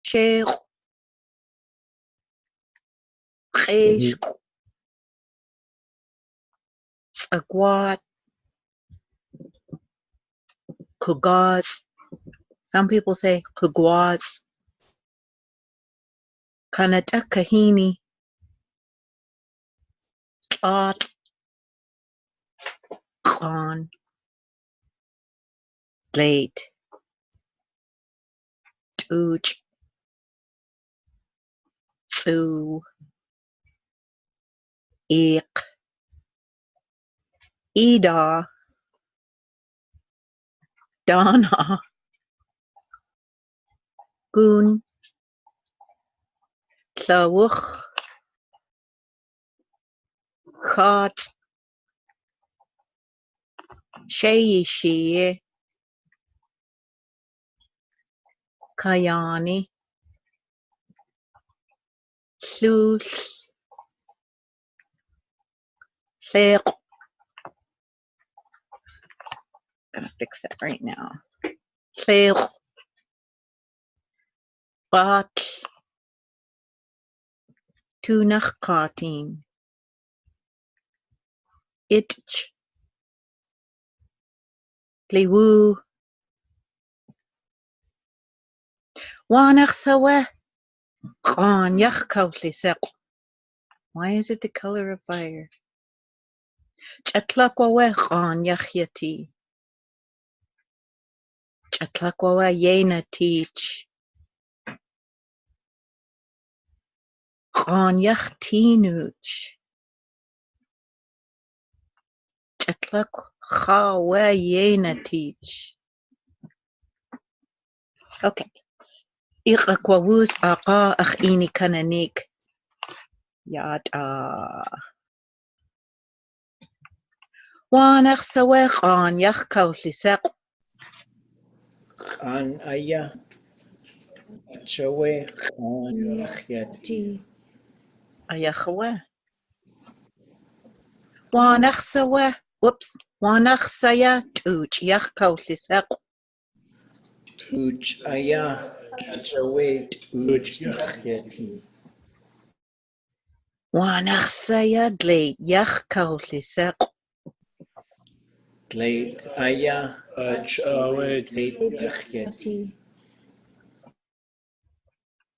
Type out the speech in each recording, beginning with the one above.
شيخ خيشق squat kugaz. Some people say kugwaz. Kanata kahini Tlot Khan Late Tuj Tsu Ik Ida Dana Gun Tlawuch Khat Shayishi Kayani Slush Seq. Gonna fix that right now. Seq Bat Tunach Katin Itch Gliwu Wanach Sawe Khan Yach Kausli Seq. Why is it the color of fire? Chatlakwawe Khan Yachyati. Chatlakwawe Yena Teach. Khan Yachtinuch. Chatlakwawe Yena Teach. Okay. Iqakwawus Aqa Achini Kananik. Yada. Wanach Sawe Khan Yach Kausli Seq. Khan Aya Chawe Khan Yachyati. Ayachawe. Wanach Sawe. Whoops. Wanach Saya Tuch Yach Kausli Seq. Tuj Aya Chawe Tuj Yachyati. Wanach Saya Glade Yach Kausli Seq. Glade Aya Chawe Glade Yachyati.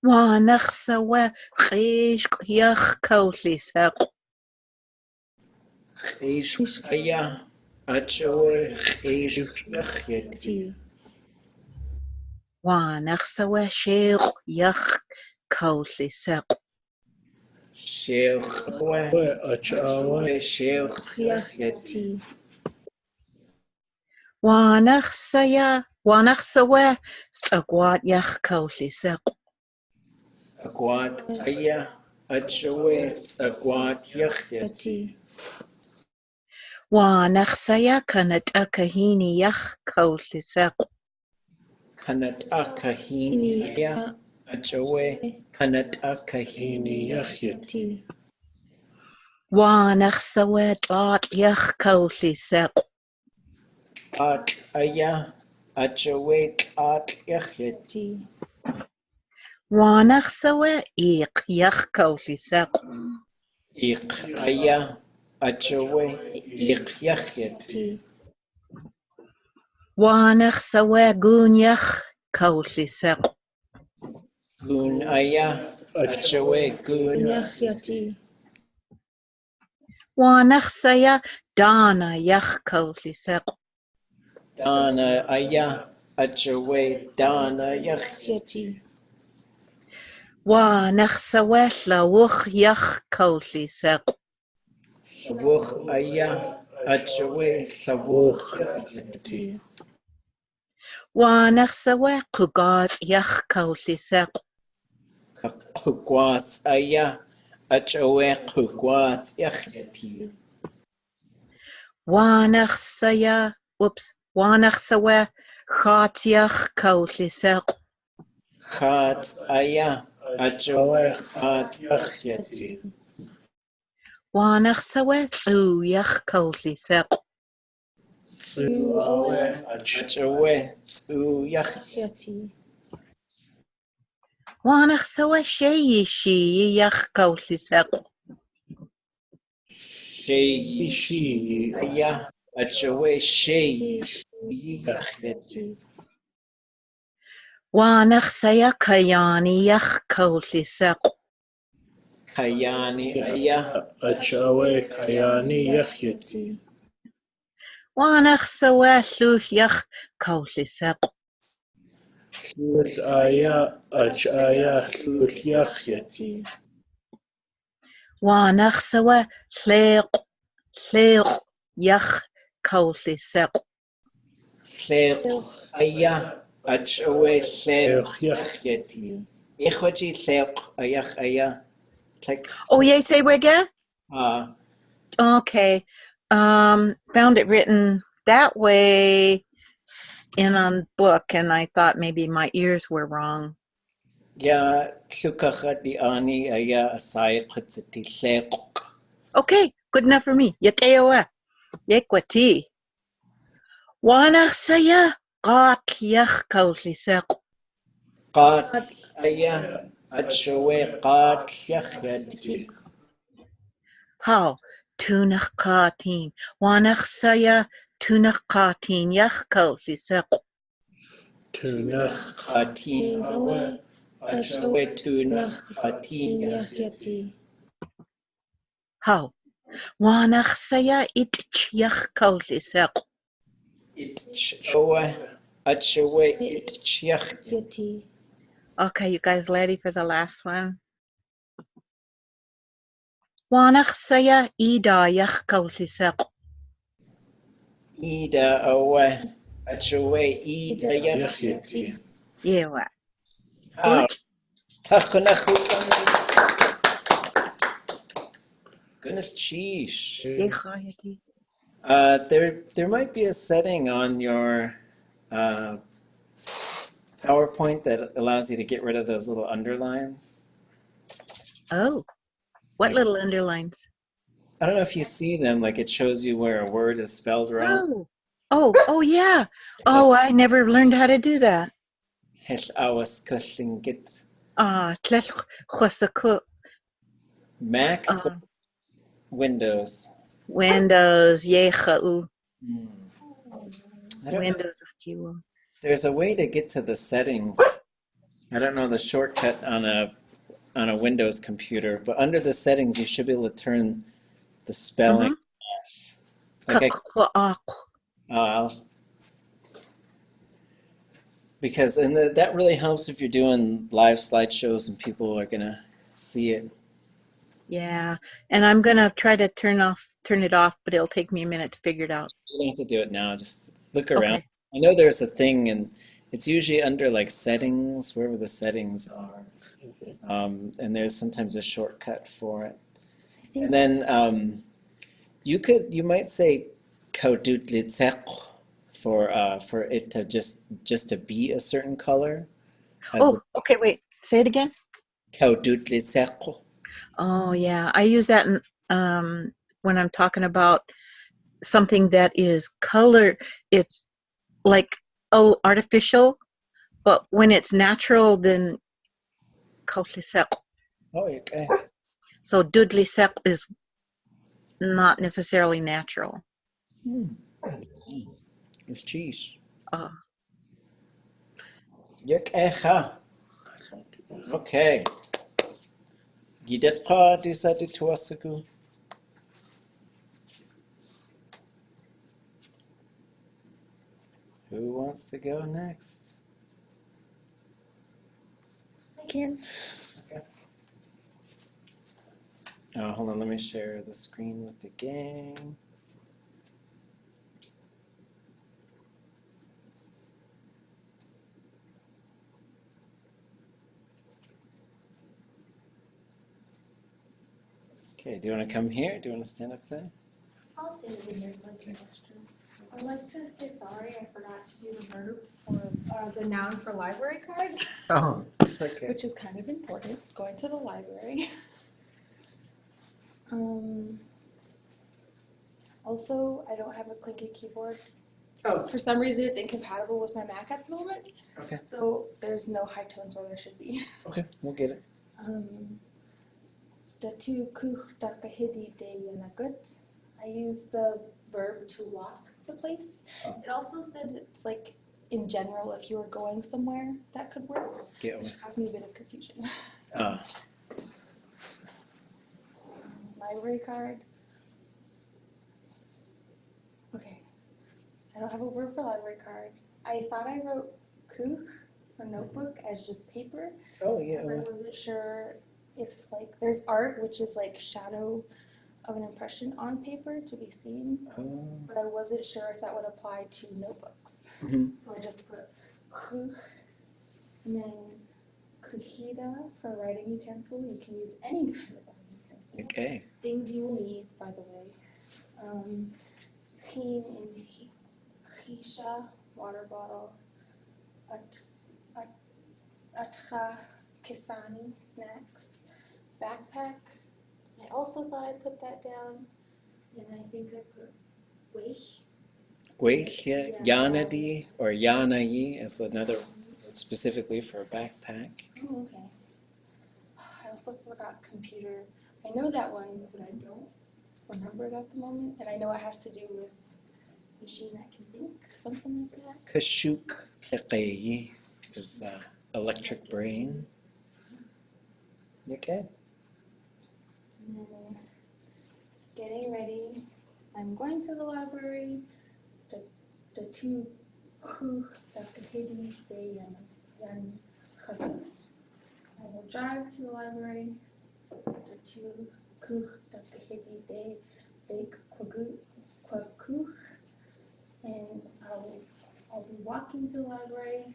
Wanach Sawe Chish Yach Kausli Seq. Chish Aya Chawe Chish Yachyati. Wanach Sawe Sheikh Yach Kausli Seq. Sheikh Chawe Sheikh Yachyati. Wanach Sawe Squat Yach Kausli Seq. Squat Aya Chawe Squat Yachyati. Wanach Saya Kanata Kahini Yach Kausli Seq. Kanata Kahini Aya Chawe Kanata Kahini Yachyati. Wanach Sawe Tlot Yach Kausli Seq. At Aya Chawe Tlot Yachyati. Wanach Sawe Ik Yach Kausli Seq. Ik Aya Chawe Ik Yachyati. Wanach Sawe Gun Yach Kausli Seq. Gun Aya Chawe Gun Yachyati. Wanach Saya Dana Yach Kausli Seq. Dana Aya Chawe Dana Yachyati. Wanach Sawe Tlawuch Yach Kausli Seq. Savuch Aya Chawe Savuch Yachyati. Wanach Sawe Kugaz Yach Kausli Seq. Kugwas Aya Chawe Kugwas Yachyati. Wanach Sawe Chat Yach Kausli Seq. Chat Aya Chawe Chat Yachyati. Wanach Sawe Tsu Yach Kausli Seq. Su Awe Chawe Tsu Yachyati. Wanach sawa sheyishi yachkausliseq. Sheishi aya achowe shei yacheti. Wanach saya kayani yachkausliseq. Kayani aya Achawe Kayani Yachyeti. Wanach sawa slush yachkausliseq. Luth Aya Achaya Luth Yachyeti. Wanach sawa sleq yachkausliseq. Lech aya achowe lech yacheti. Ichwaji lech ayach aya. Oh, yeah, say we again? Okay. Found it written that way in a book, and I thought maybe my ears were wrong. Ya tlukachat di ani aya asay kutsiti lech. Okay, good enough for me. Yakeowa. Yekwati. Wanach saya qat yachkausliseq. Qat aya achowe qat yacheti. How? Tunach qatin. Wanach saya tunach qatin yachkausliseq. Tunach Qatin awe achowe tunach qatin yacheti. How? Wanach saya itch yachkausliseq. Itchowe achowe itchiacheti. Okay, you guys ready for the last one? Wanach saya ida yachkausliseq. Ida awe achowe ida yacheti. Yewa. How? Goodness cheese. Yechayati. There might be a setting on your PowerPoint that allows you to get rid of those little underlines. Oh, what Like- little underlines? I don't know if you see them, like it shows you where a word is spelled wrong. Oh, yeah. Oh, I never learned how to do that. Tlingit. Tlech chosaku. Mac, Windows. Windows, yechau. I don't know. Windows, achiwo. There's a way to get to the settings. I don't know the shortcut on a Windows computer, but under the settings you should be able to turn the spelling off. Like because that really helps if you're doing live slideshows and people are gonna see it. Yeah, and I'm gonna try to turn it off, but it'll take me a minute to figure it out. You don't have to do it now. Just look around. Okay. I know there's a thing, and it's usually under like settings, wherever the settings are. And there's sometimes a shortcut for it. And then you might say "kaudutlitsek" for it to just to be a certain color. Okay, wait. Say it again. Kaudutlitsek. Oh, yeah. I use that when I'm talking about something that is color. It's like, artificial, but when it's natural, then kausliseq. Oh, okay. So dudliseq is not necessarily natural. It's cheese. Yek-echa. Okay. Gidetka disati tuasaku. Who wants to go next? I can. Okay. Hold on, let me share the screen with the gang. Okay, do you want to come here? Do you want to stand up there? I'll stand over here so I can question. I'd like to say sorry, I forgot to do the verb for the noun for library card, Oh, it's okay. which is kind of important, going to the library. Also, I don't have a Tlingit keyboard, Oh. For some reason, it's incompatible with my Mac at the moment. Okay. So there's no high tones where there should be. Okay, we'll get it. Datu kuch dakahidi de yanagut. I use the verb to walk to place. Oh. It also said it's like in general, if you were going somewhere, that could work. Get Which caused me a bit of confusion. Library card. Okay. I don't have a word for library card. I thought I wrote kuch for notebook as just paper. Oh, yeah. Because I wasn't sure if like there's art which is like shadow of an impression on paper to be seen, but I wasn't sure if that would apply to notebooks. So I just put kuch, and then kuhida for writing utensil. You can use any kind of writing utensil. Okay. Things you will need, by the way. Chin in hisha, water bottle. Atcha kisani, snacks. Backpack. I also thought I put that down, and I think I put weish. Hóoch'i, jiduneiyí, or jiduneiyí is another word specifically for a backpack. Oh, okay. I also forgot computer. I know that one, but I don't remember it at the moment, and I know it has to do with machine that can think, something like that. Hóoch'i is electric brain. Okay. And then getting ready. I'm going to the library. The two kuch dakahidi de yan chagut. I will drive to the library. The two kuch dakahidi de kwakuch. And I'll be walking to the library.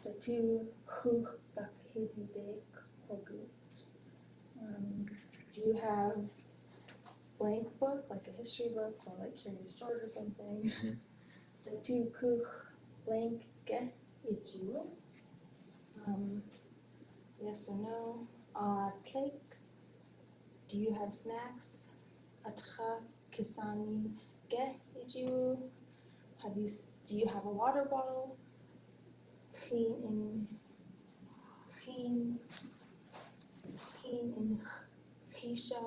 The two kuch dakahidi de kwagut. Do you have blank book, like a history book, or like Curious George or something? The two kuch blank get ijiu. Yes or no? Tlek. Do you have snacks? Atcha kisani get ijiu. Do you have a water bottle? Chin in hisha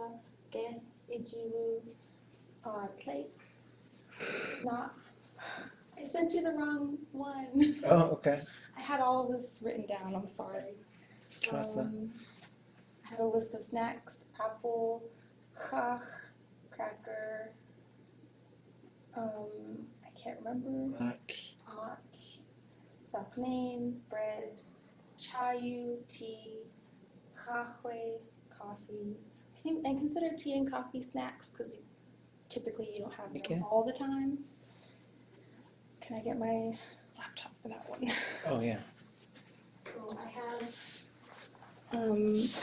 get ijiu. Tlek. Not. I sent you the wrong one. Oh, okay. I had all of this written down. I'm sorry. I had a list of snacks: apple, chach, cracker. I can't remember. Hot, sapnain, bread, chayu, tea, chachwe, coffee. I consider tea and coffee snacks because typically you don't have them all the time. Can I get my laptop for that one? Oh, yeah. So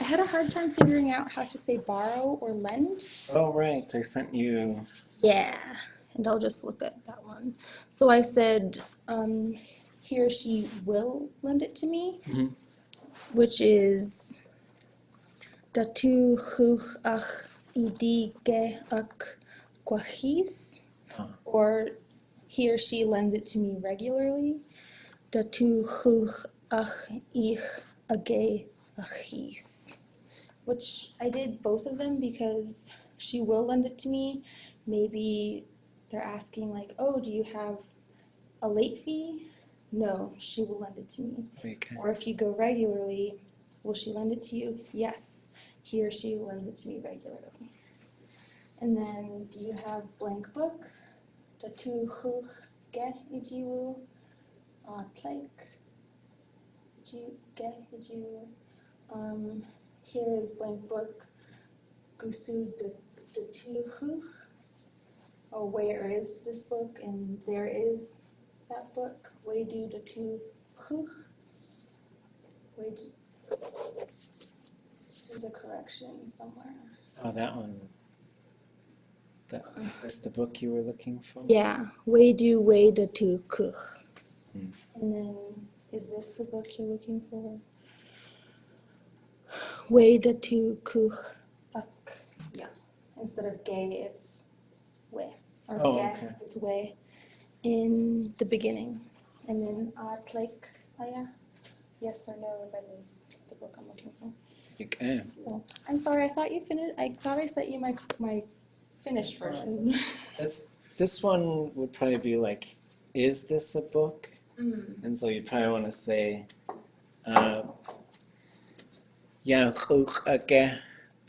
I had a hard time figuring out how to say borrow or lend. Oh, right. I sent you. Yeah, and I'll just look at that one. So I said, he or she will lend it to me, which is datu chuch ach idi ge ak kwachis, or he or she lends it to me regularly. Datu chuch ach ich age achis, which I did both of them because she will lend it to me. Maybe they're asking like, oh, do you have a late fee? No, she will lend it to me. Okay. Or if you go regularly, will she lend it to you? Yes, he or she lends it to me regularly. And then, do you have blank book? Datu chuch ge ijiu tlek ge ijiu. Here is blank book. Gusu datu chuch. Oh, where is this book? And there is that book. Wedu datu chuch. There's a correction somewhere. Oh, that one. That's the book you were looking for? Yeah, wedu datu chuch. And then, is this the book you're looking for? Datu chuch ak. Yeah. Instead of gay, it's we. Or Oh, ge, okay. it's we. in the beginning. And then like, yes or no, that is the book I'm looking for. Okay. Oh, I'm sorry, I thought you finished. I thought I sent you my finished version. This one would probably be like, is this a book? And so you'd probably want to say, hóoch'i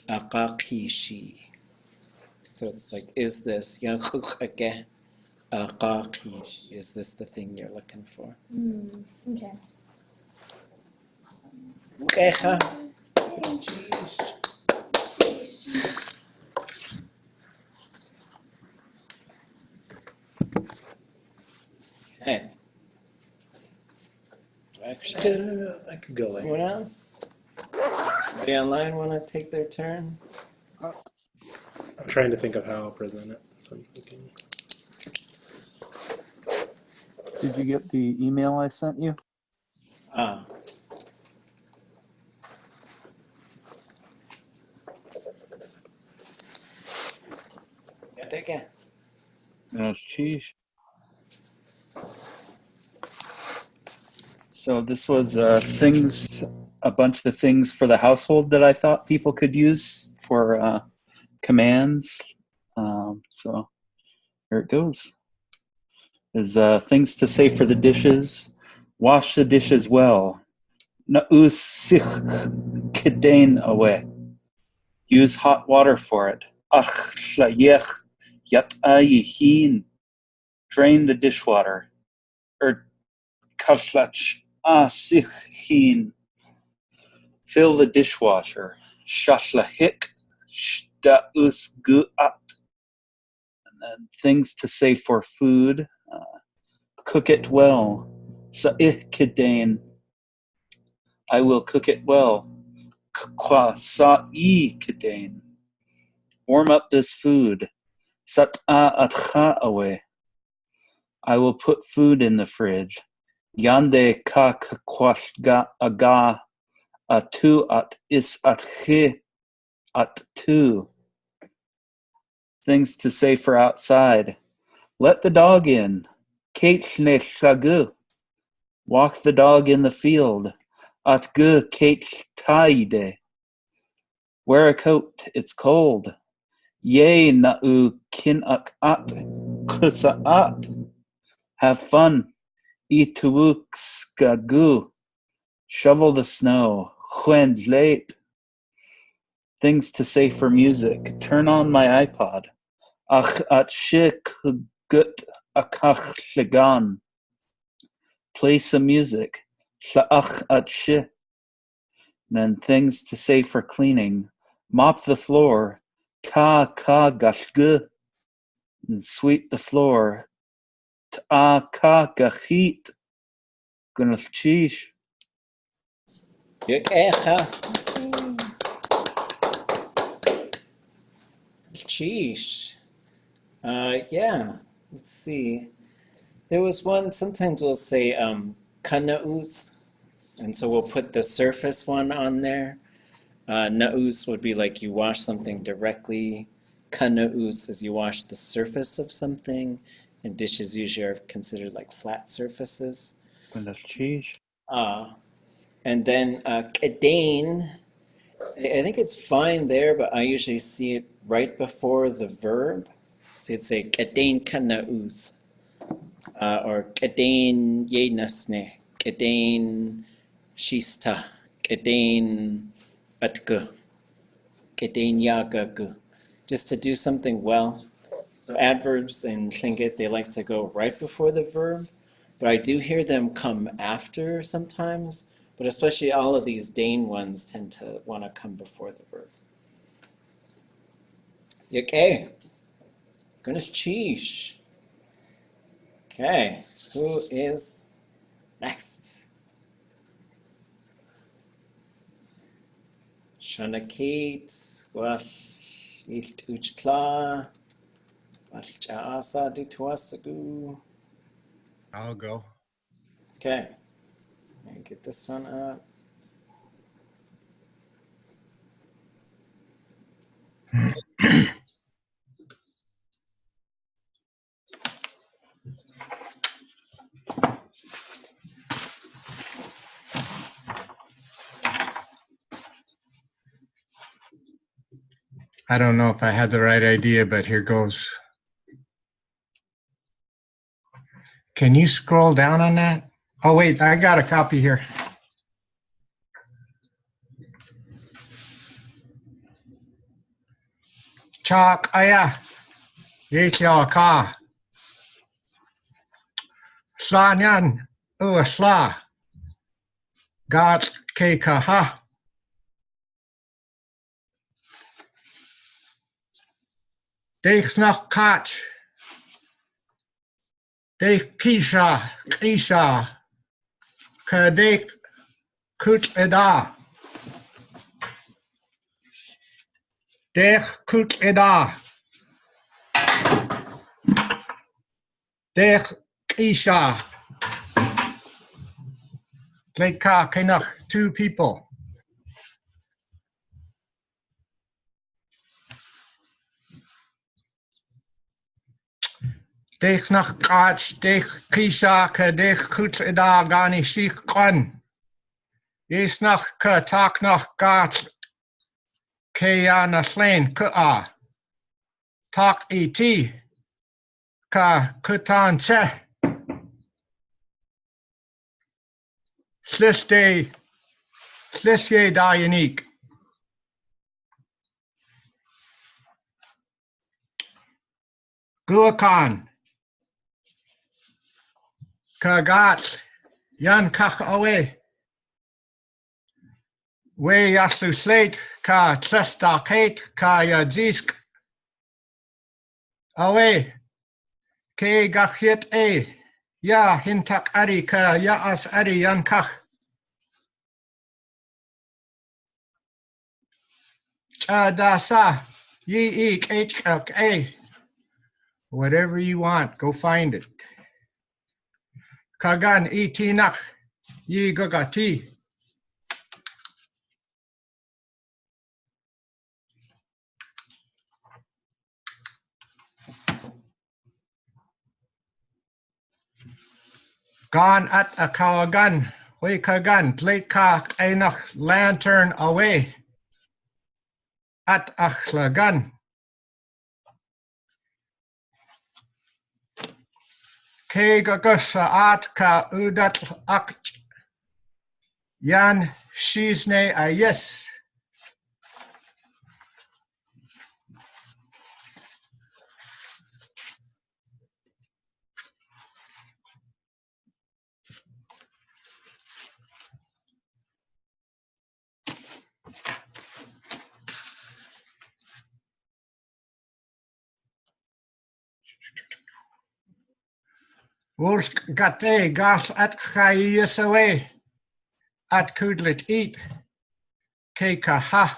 aqaqishi. So it's like, is this hóoch'i aqaqishi? Is this the thing you're looking for? Okay. Okay. Hey. Actually, I could go anyone like. else? Anybody online want to take their turn? I'm trying to think of how I'll present it. So I'm thinking. Did you get the email I sent you? Ah. Yeah, take it. Sheesh. So this was a bunch of things for the household that I thought people could use for commands. So here it goes. There's things to say for the dishes. Wash the dishes well. Na'us kedain away. Use hot water for it. Ach shlayech yat'ayihin. Drain the dishwater. Kashlach sikhin. Fill the dishwasher. Shashlahik shta'us gu'at. And then things to say for food. Cook it well. Sa'ih kedain. I will cook it well. Kwa sa'i kedain. Warm up this food. Sat'a atcha away. I will put food in the fridge. Yande ka kakwashga aga atu at is atche at tu. Things to say for outside. Let the dog in. Keichne shagu. Walk the dog in the field. Atgu keich taide. Wear a coat, it's cold. Ye na'u kin'ak at kusa'at. Have fun. Ituukskagu. Shovel the snow. Chwend late. Things to say for music. Turn on my iPod. Ach at shik gut akach ligan. Play some music. Tla'ach at shi. Then things to say for cleaning. Mop the floor. Ka gashgu. And sweep the floor. Ta ka gachit. Gunalchish. Yukecha. Sheesh. Yeah. Let's see. There was one. Sometimes we'll say kana'us, and so we'll put the surface one on there. Na'us would be like you wash something directly. Kana'us is you wash the surface of something, and dishes usually are considered like flat surfaces. Gunalchish. And then kedain, I think it's fine there, but I usually see it right before the verb. So you'd say kedain kana'us, or kedain yenasne, kedain shista, kedain atku, kedain yagaku. Just to do something well. So adverbs in Tlingit, they like to go right before the verb, but I do hear them come after sometimes, but especially all of these Dane ones tend to want to come before the verb. Okay. Goodness cheesh. Okay, who is next? Shanakit, was ilt uchtla, was chaasa dituasagu. I'll go. Okay, let me get this one up. I don't know if I had the right idea, but here goes. Can you scroll down on that? Oh, wait, I got a copy here. Chalk aya, yechal ka, slanyan, sla, gat ke kaha, deich nach kach, deich kisha, ka deich kut eda, deich kut eda, deich kisha, leka kenach, 2 people. Deich nach kach, deich kisha, ka deich kut eda gani shik kon. Yes nach ka tak nach gat ke ya na slain ka a. Tak et ka kutan che. Slisye da unique. Guakan ka gat yan kach awe. We yasu slate ka tlesta kate ka ya zisk awe. Ke gachit ya hintak ari ka ya as ari yan kach. Chadasa ye ek. Whatever you want, go find it. Kagan itinach ye gagati. Gan at a kawagan, we kagan, plate ka einach lantern away. At achlagan. Ke gagusa at ka udat ak. Yan shizne a yes. Wursk gate gas at chayis away. At kudlit eat. Ke kaha.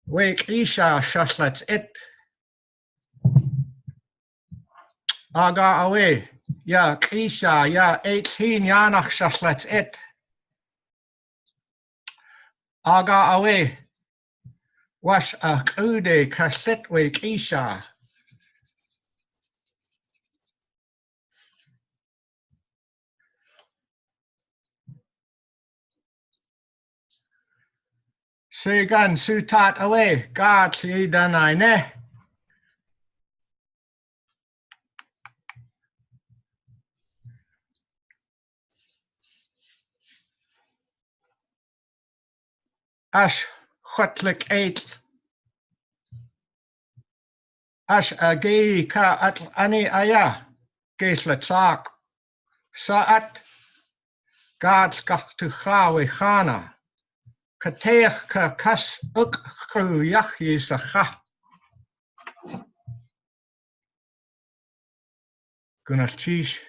Wake isha shaslets it. Aga away. Ya isha ya 18 yanach shaslets it. Aga away. Wash a kude kaslit wake isha. Segan sutat away. God ye danai ne. Ash chutlik 8. Ash agi ka at ani aya. Geislet sak. Saat. God gach tu chawe chana. Kateach ka kas uk kru yach yisacha. Gunarchish.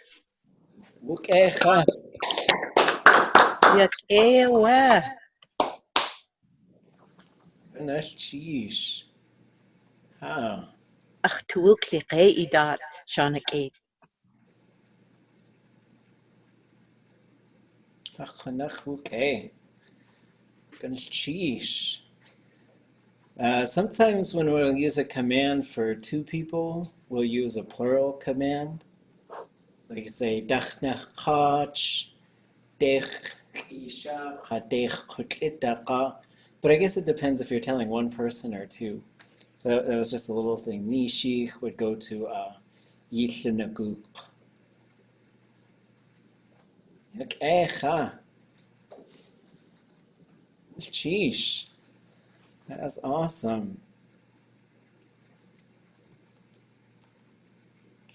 Wukecha. Yakewa. Nice cheese. Ah. Ach tuukli qe idat shanake. Tachanach wuke. Nice cheese. Sometimes when we'll use a command for 2 people, we'll use a plural command. So you say dachnach kach, dech isha, kadech kutlitaka. But I guess it depends if you're telling one person or two. So that was just a little thing. Nishi would go to Yitlinaguk. Echa. Sheesh. That's awesome.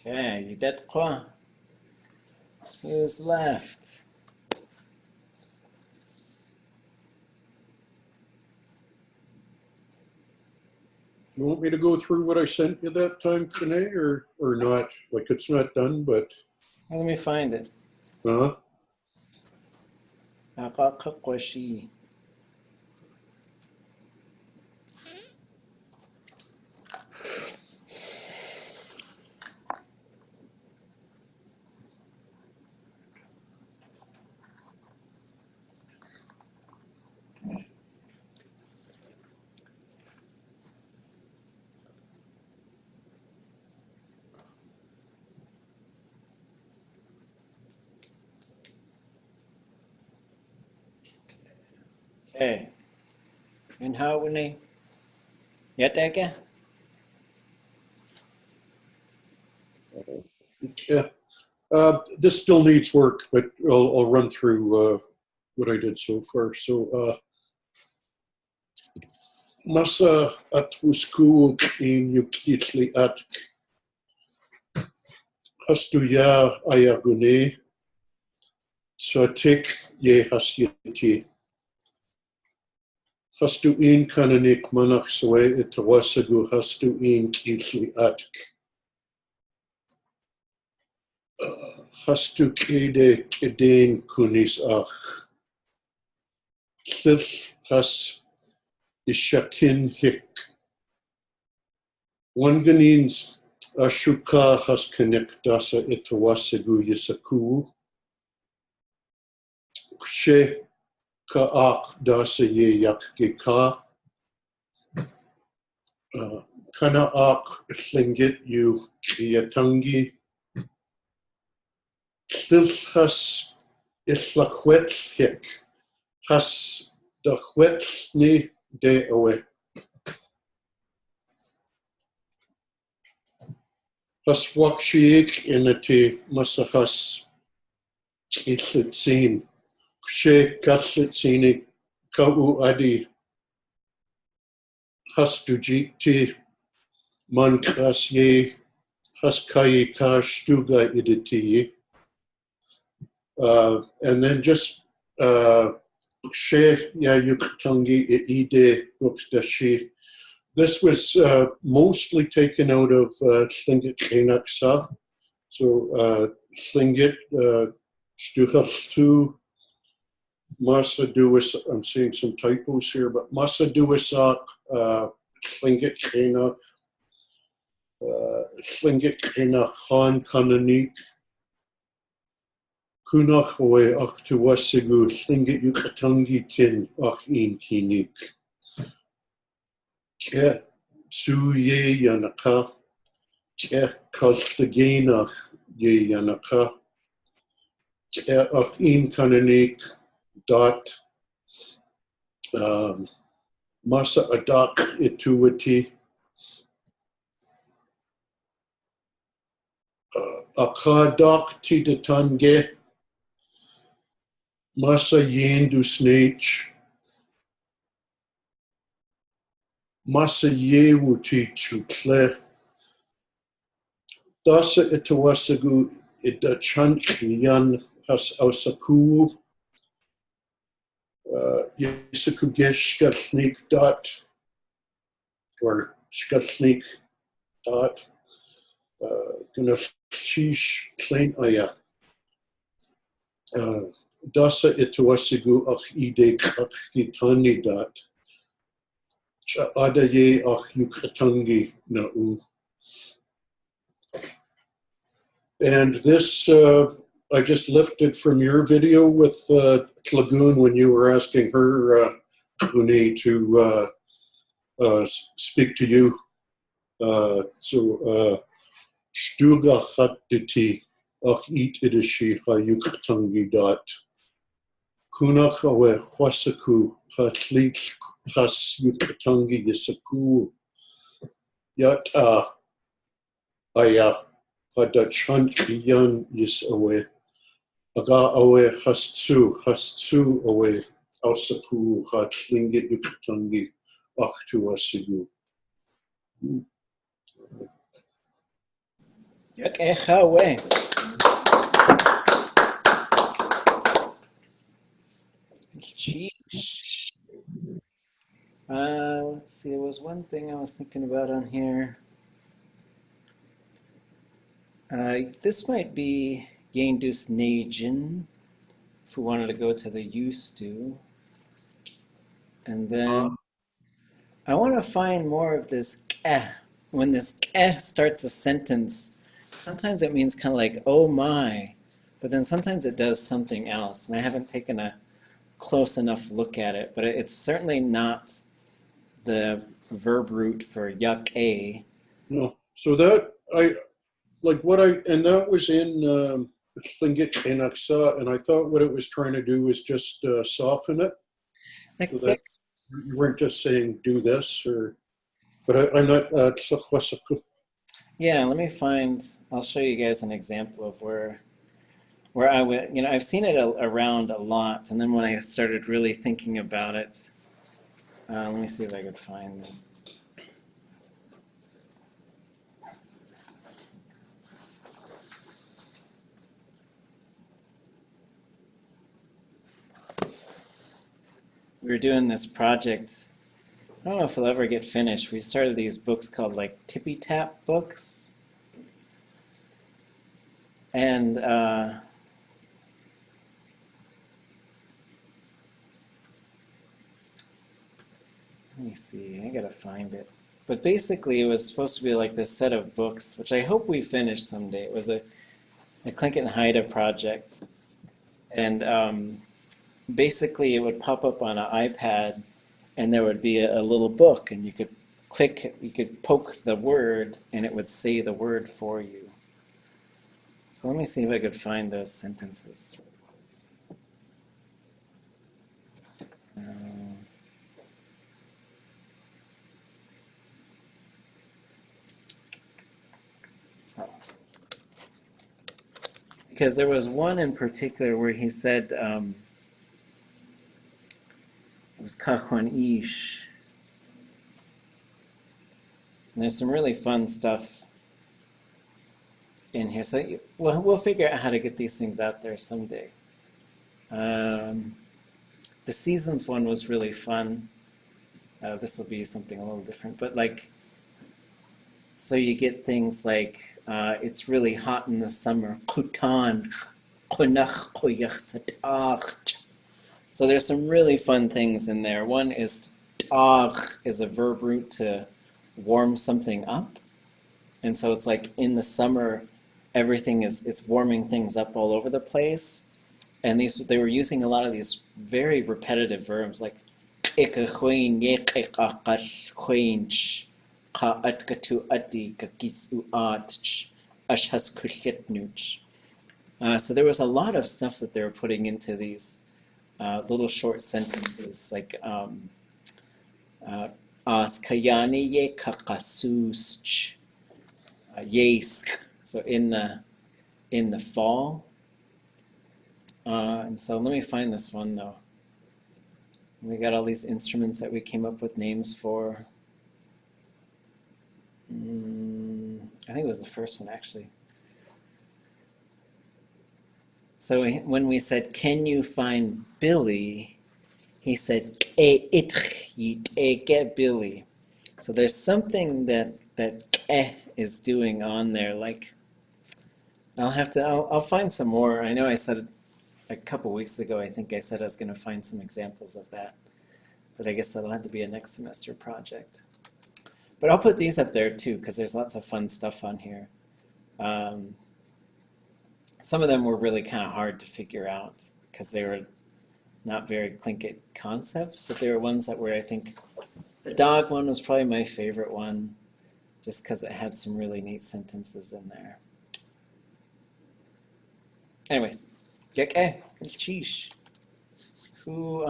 Okay, you did quoi? Who's left? You want me to go through what I sent you that time, Kane, or not? Like it's not done, but Well, let me find it. uh Akakakwashi. Okay. And how would they? Yataka? yeah. This still needs work, but I'll run through what I did so far. So masa at usku in yukitli at hastuya ayagune satik ye hasyati hastu in kananik manach swe itawasagu hastu in kitli at hastu kede kedin kunis ach Sith has ishakin hik. Wanganins ashuka has connect dasa itawasegu yisaku. Kshe kaak dasa ye yak geka. Kana ak Tlingit yu kiyatangi. Sith has islakwet hik. Has the ni de away. Has wakshiik inati masahas itlitzin. Kshe katlitzini kau adi. Has dujiti man krasye. Has kayi kashtuga iditi. And then just Kshe ya yuktangi ide gukdashi. This was mostly taken out of Tlingit Kenaksa. So Tlingit, Stuchaftu, Masa Duis, I'm seeing some typos here, but Masa Duisak, Tlingit Kenak, Tlingit Kenak Han Kananik, Kunach Oe Aktuwasigu, Tlingit Yukatangi Kin Ach In Kinik. Ke Su Ye Yanaka. Ke Kastaginach Ye Yanaka. Ke Ach In Kananik. Dot Masa Adak Ituati. Akadak Tidatange. Masa Yendu Snake. Masa Yewuti Chutle. Dasa Itawasagu Idachank Yan Has Ausaku. Yisakugesh Skathnik dot or Skathnik dot Gunafshish Klein Aya. Dasa Ituasigu Ach Ide Kakitani dot Cha Adaye Ach Yukatangi Na'u. And this I just lifted from your video with Tlagoon when you were asking her, Kuni, to speak to you. So, Stuga Khatiti, Ach Eat Idishi, Hayuktangi dot. Kunach Awe Hwasaku, Hatlits Has Yukatangi Yisapu Yat Aya Hadachan Yan Yis away. Aga awe Hastsu away. Ausapu had Tlingit Yukatangi Achtu Asigu. Yuck, way. Sheesh. Let's see, there was one thing I was thinking about on here. This might be Yendus Najin, if we wanted to go to the used to. And then I want to find more of this keh. When this keh starts a sentence, sometimes it means kind of like, oh my, but then sometimes it does something else. And I haven't taken a close enough look at it, but it's certainly not the verb root for yuck a. No, so that and that was in Tlingit Enaksa, and I thought what it was trying to do was just soften it. So that you weren't just saying do this, but I'm not. Yeah, let me find. I'll show you guys an example of where I would. I've seen it around a lot, and then when I started really thinking about it, let me see if I could find them. We were doing this project. I don't know if it'll ever get finished. We started these books called like Tippy Tap books. And let me see, I gotta find it. But basically it was supposed to be like this set of books, which I hope we finish someday. It was a Tlingit and Haida project. And basically it would pop up on an iPad and there would be a little book and you could poke the word and it would say the word for you. So let me see if I could find those sentences. Because there was one in particular where he said, it was hóoch'i. And there's some really fun stuff in here. So we'll figure out how to get these things out there someday. The seasons one was really fun. This will be something a little different, but like, so you get things like, it's really hot in the summer. So there's some really fun things in there. One is ta'ch is a verb root to warm something up. And so it's like in the summer, everything it's warming things up all over the place. And they were using a lot of these very repetitive verbs like so there was a lot of stuff that they were putting into these little short sentences like as kayani ye kakasus yesk, so in the fall. And so let me find this one though. We got all these instruments that we came up with names for. I think it was the first one actually. So when we said, "Can you find Billy?" he said, get Billy. So there's something that is doing on there. Like I'll find some more. I know I said a couple weeks ago, I think I said I was going to find some examples of that. But I guess that'll have to be a next semester project. But I'll put these up there too, because there's lots of fun stuff on here. Some of them were really kind of hard to figure out because they were not very Tlingit concepts, but they were ones that were, I think, the dog one was probably my favorite one, just because it had some really neat sentences in there. Anyways, sheesh. Who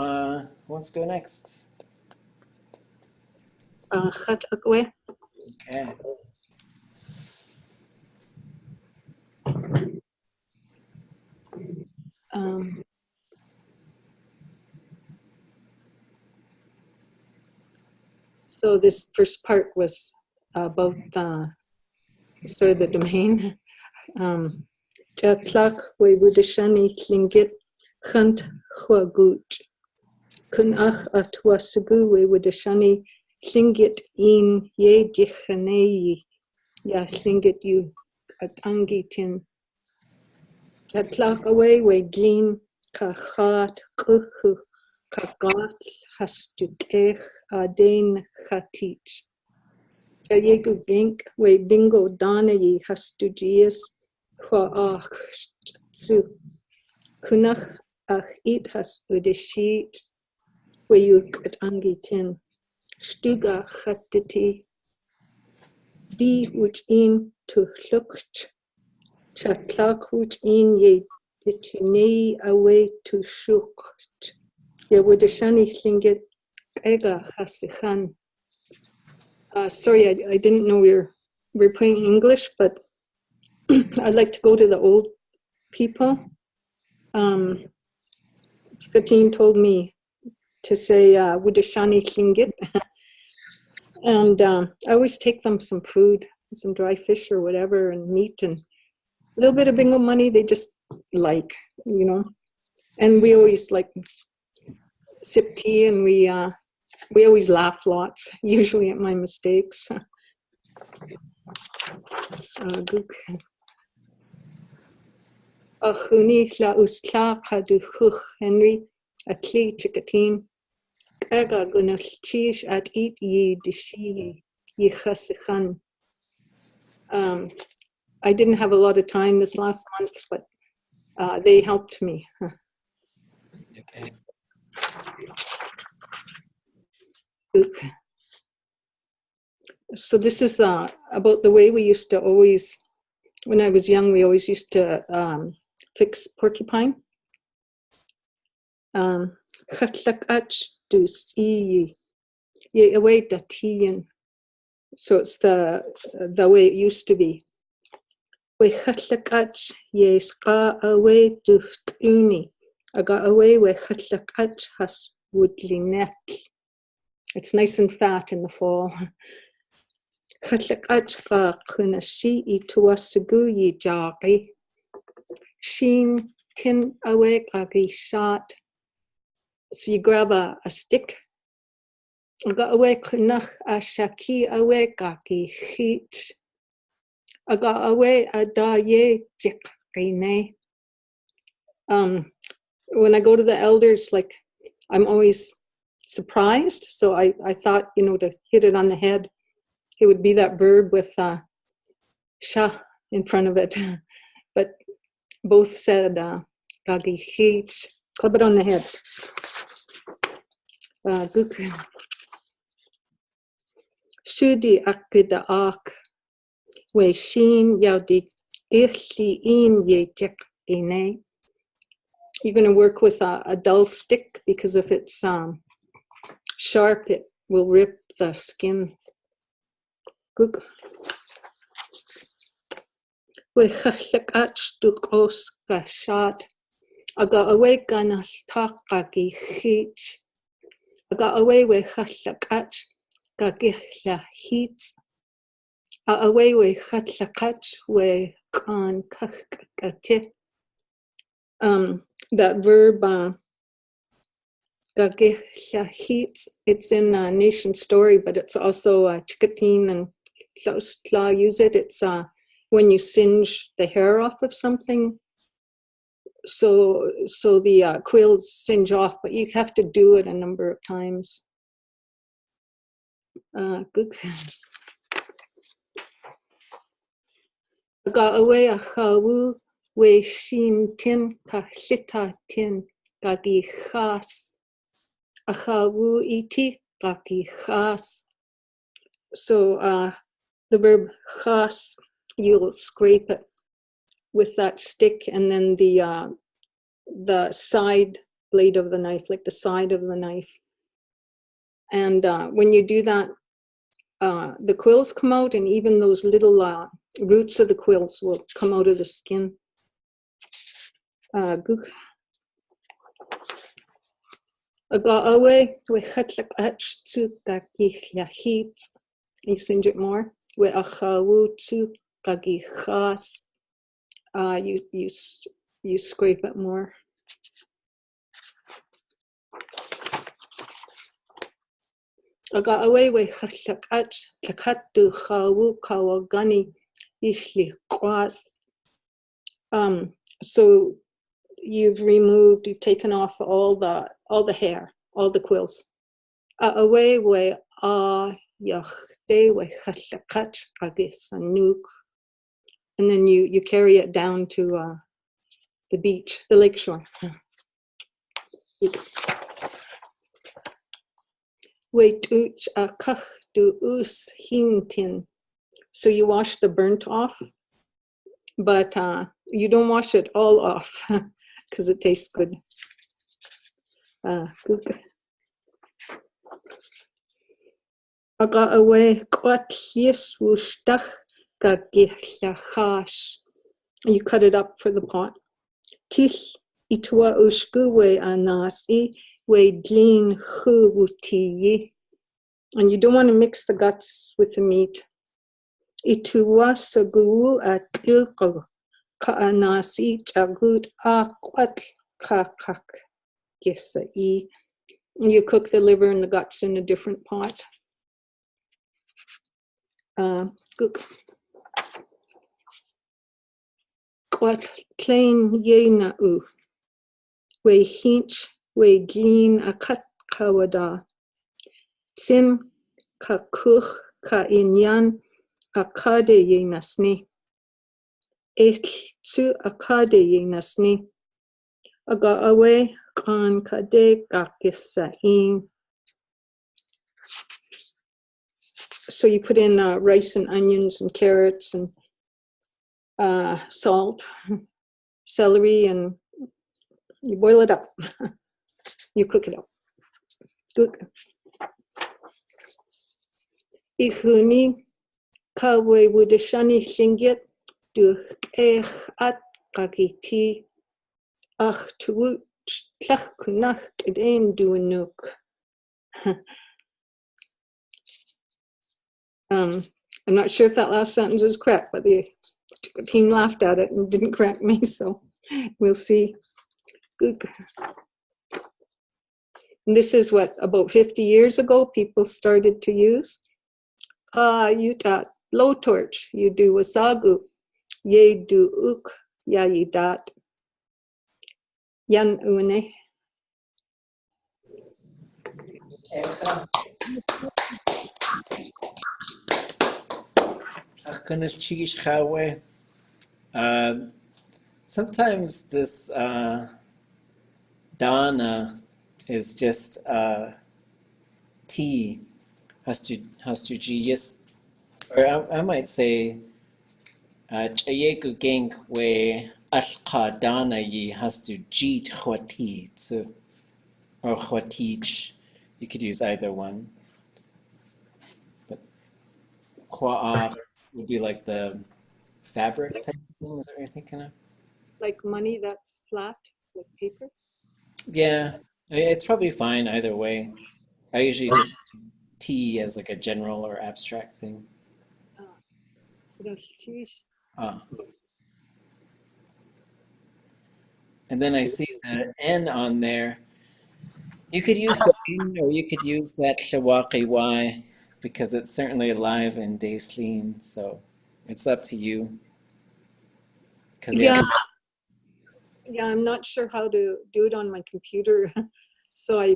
wants to go next? Chat akwe. Okay. So this first part was about sort of the domain. Jatlak we wudishani Tlingit Hunt Huagut. Kunach atwasugu we wudishani Tlingit in ye jiduneiyí. Ya Tlingit you at angitin. Jatlak away we glin kachat kuhu kagat hastukech aden chatit. Jayegu gink we bingo danayi hastugias hwaach zu kunach ach it has udeshit we yuk at angitin. Stuga chatiti di which in to lucht. Chatlak which in ye jiduneiyí away to shukt. Ye wudishani Tlingit ega hasichan. Sorry, I didn't know we're playing English, but I'd like to go to the old people. Ticatine told me to say Wudishani Tlingit, and I always take them some food, some dry fish or whatever, and meat, and a little bit of bingo money they just like, you know. And we always like sip tea, and we always laugh lots, usually at my mistakes. Achuni la uskla kadu huch Henry atli Ticatine. Ega gunalchish at eat ye dishi ye chasichan. I didn't have a lot of time this last month, but they helped me. Okay. So this is about the way we used to always, when I was young, we always used to fix porcupine. Chatlakach du si ye away datiyan. So it's the way it used to be. We chatlakach ye ska away du uni. I got away with chatlakach has woodlinet. It's nice and fat in the fall. Chatlakach ka kunashi I tuasugu ye jagi. Sheen tin away kagi shot. So you grab a stick. I got away kunach a shaki away kagi heat. I got away a da ye jikine. When I go to the elders, like I'm always surprised. So I thought, you know, to hit it on the head, it would be that bird with sha in front of it. But both said gagi heat. Club it on the head. Shudi akida ak we sheen yaudi irli in ye jekine. You're going to work with a dull stick because if it's sharp, it will rip the skin. Good. We chachlakach dukos gashat. I got away ganas takagi heat. I got away with chachlakach gagihla heat. Away with chachlakach we kan kakate. That verb gagihla heat. It's in Nation Story, but it's also Ticatine and Klaus use it. It's when you singe the hair off of something, so the quills singe off, but you have to do it a number of times. Good. Ga away a chawu we shin tin ka shita tin gagi chas a chawu iti gagi chas. So the verb chas, you'll scrape it with that stick, and then the side blade of the knife, like the side of the knife. And when you do that, the quills come out, and even those little roots of the quills will come out of the skin. Guk. Aga-awe, we chatlak ach tu gagich. You sing it more. We achawu tu gagichas. You scrape it more. Aga-awe, we chatlak ach kakatu chawu kawagani ishli kwas. So you've taken off all the hair, all the quills. Away we yachte we chatlakach kagis anuk. And then you carry it down to the beach, the lakeshore. Wait uch akach du us hintin. So you wash the burnt off, but you don't wash it all off because it tastes good. Aga away kwat yeswushtach gagihlachash. You cut it up for the pot. Kich itwa ushguwe anasi we dlin hóoch'i. And you don't want to mix the guts with the meat. Itwa sagu atilko ka anasi chagut akwat kakak gesai. You cook the liver and the guts in a different pot. Kwat plain yena u. We hinch, we glean a cut kawada. Sim ka kuch ka inyan akade yenasni. Et tu akade yenasni. Aga awe kan kade gakisain. So you put in rice and onions and carrots and salt, celery, and you boil it up. You cook it up. Good. Ihuni kawe wudashani singit du at kagiti ach tu tlach kunach eden duanuk. I'm not sure if that last sentence is correct, but the team laughed at it and didn't correct me, so we'll see. Good. And this is what, about 50 years ago, people started to use. You dat blowtorch, you do wasagu, ye do uk, ya ye dat. Yan une. Sometimes this dana is just tea, hastujiyis, or I might say chayeku geng we ashka dana yi hastujit hóoch'i too, or hóoch'ich. You could use either one. But kwa'a would be like the fabric type of thing. Is that what you're thinking of? Like money that's flat, like paper? Yeah, I mean, it's probably fine either way. I usually just tea as like a general or abstract thing. And then I see the N on there. You could use the N or you could use that hóoch'i Y because it's certainly alive in Daysleen. So it's up to you. Yeah. Yeah, I'm not sure how to do it on my computer. So I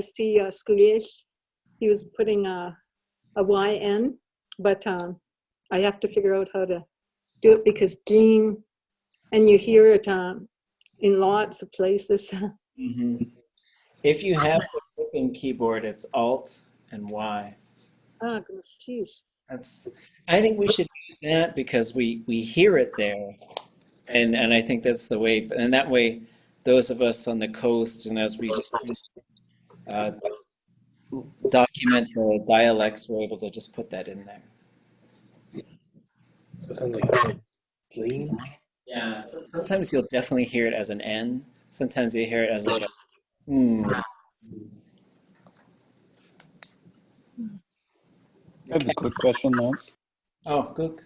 see Skulish, he was putting a YN, but I have to figure out how to do it because Dean, and you hear it in lots of places. Mm-hmm. If you have a clicking keyboard, it's Alt and Y. Ah, geez. I think we should use that because we hear it there. And I think that's the way, and that way, those of us on the coast, and as we just document the dialects, we're able to just put that in there. It sounds like lean. Yeah, so sometimes you'll definitely hear it as an N. Sometimes you hear it as like a mm. I have a quick question, Lance. Oh, good.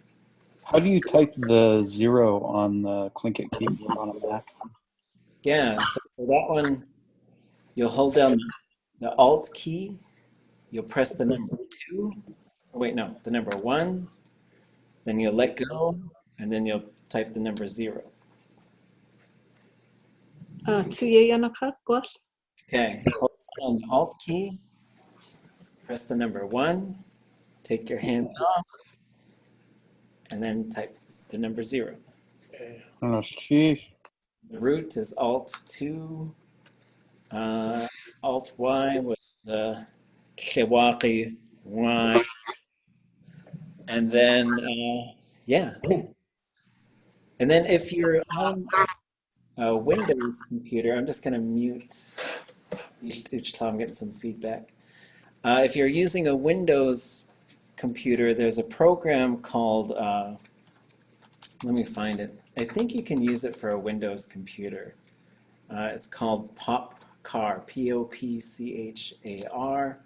How do you type the 0 on the Tlingit keyboard on a Mac? Yeah, so for that one, you'll hold down the Alt key, you'll press the number 2, oh, wait, no, the number 1, then you'll let go, and then you'll type the number 0. Tsuyeyanaka, boss? Okay, hold down the Alt key, press the number 1, take your hands off, and then type the number 0. Oh, sheesh. The root is Alt 2. Alt Y was the hóoch'i Y. And then, yeah. And then if you're on a Windows computer, I'm just going to mute each time I'm getting some feedback. If you're using a Windows computer, there's a program called, let me find it. I think you can use it for a Windows computer. It's called Popchar, Popchar.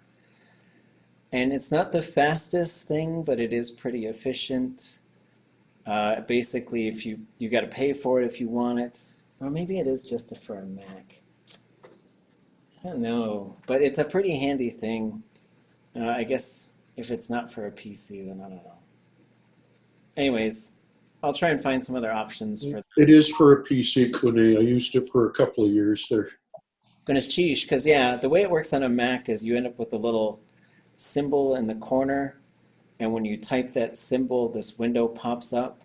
And it's not the fastest thing, but it is pretty efficient. Basically, if you got to pay for it if you want it. Or maybe it is just for a Mac. I don't know. But it's a pretty handy thing. I guess if it's not for a PC, then I don't know. Anyways, I'll try and find some other options for that. It is for a PC, Kuni. I used it for a couple of years there. Gonna cheesh, because yeah, the way it works on a Mac is you end up with a little symbol in the corner, and when you type that symbol, this window pops up,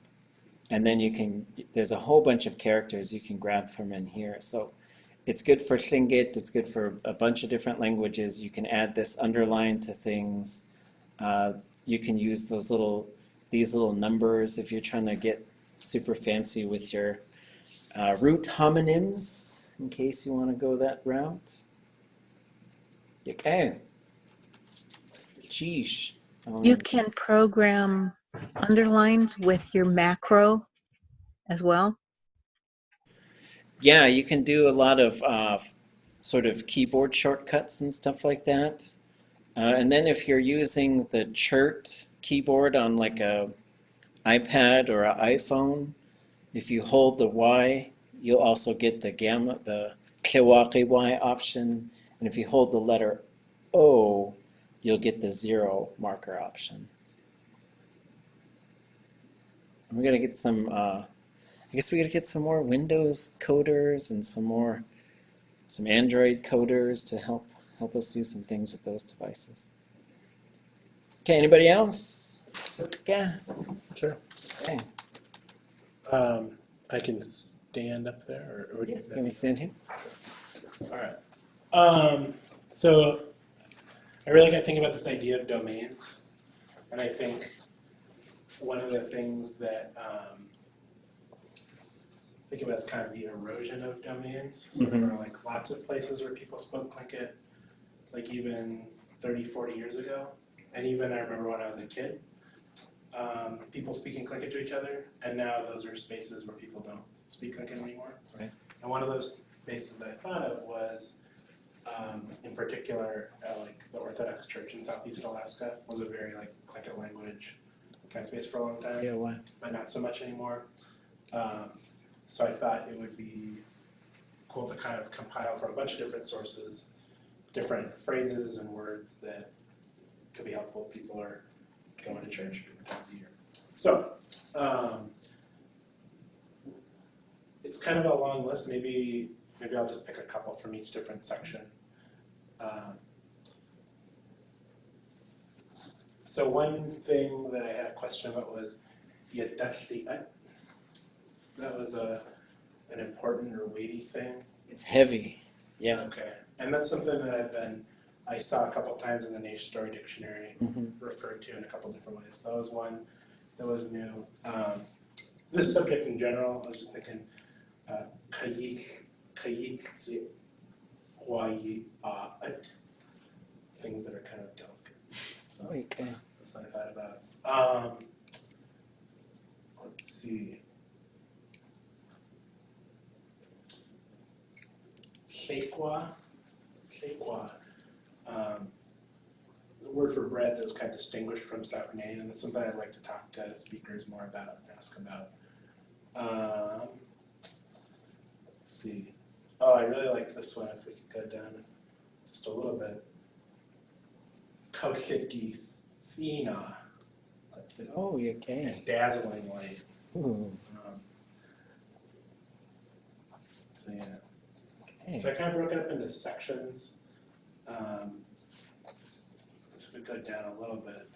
and then there's a whole bunch of characters you can grab from in here. So it's good for Tlingit, it's good for a bunch of different languages. You can add this underline to things. You can use these little numbers if you're trying to get super fancy with your root homonyms, in case you want to go that route. Okay. Sheesh. You can program underlines with your macro as well. Yeah, you can do a lot of sort of keyboard shortcuts and stuff like that. And then if you're using the chert keyboard on like a iPad or an iPhone, if you hold the Y, you'll also get the hóoch'i Y option. And if you hold the letter O, you'll get the 0 marker option. We're gonna get some, I guess we gotta get some more Windows coders and some Android coders to help us do some things with those devices. Okay, anybody else? Yeah. Sure. Okay. I can stand up there, or Yeah, can we stand here? all right. So I really got to think about this idea of domains, and I think one of the things that think about is kind of the erosion of domains. So there were like lots of places where people spoke Tlingit, like even 30, 40 years ago, and even I remember when I was a kid, people speaking Tlingit to each other, and now those are spaces where people don't speak Tlingit anymore. Right. And one of those spaces that I thought of was, in particular, like the Orthodox Church in Southeast Alaska was a very like Tlingit language kind of space for a long time. Yeah, why? But not so much anymore. So I thought it would be cool to kind of compile from a bunch of different sources, different phrases and words that could be helpful if people are going to church at different times of the year. So it's kind of a long list. Maybe I'll just pick a couple from each different section. So one thing that I had a question about was jiduneiyí. That was an important or weighty thing. It's heavy. Yeah. Okay, and that's something that I saw a couple times in the Nation Story Dictionary referred to in a couple different ways. That was one that was new. This subject in general, I was just thinking, jiduneiyí. things that are kind of delicate. So Okay. that's what I thought about. Let's see. Shekwa. The word for bread that was kind of distinguished from Saturnaise, and it's something I'd like to talk to speakers more about and ask about. Let's see. Oh, I really like this one. If we could go down just a little bit. Hóoch'i Sina. Oh, okay. Dazzling light. Ooh. So yeah. Okay. So I kind of broke it up into sections. So we go down a little bit.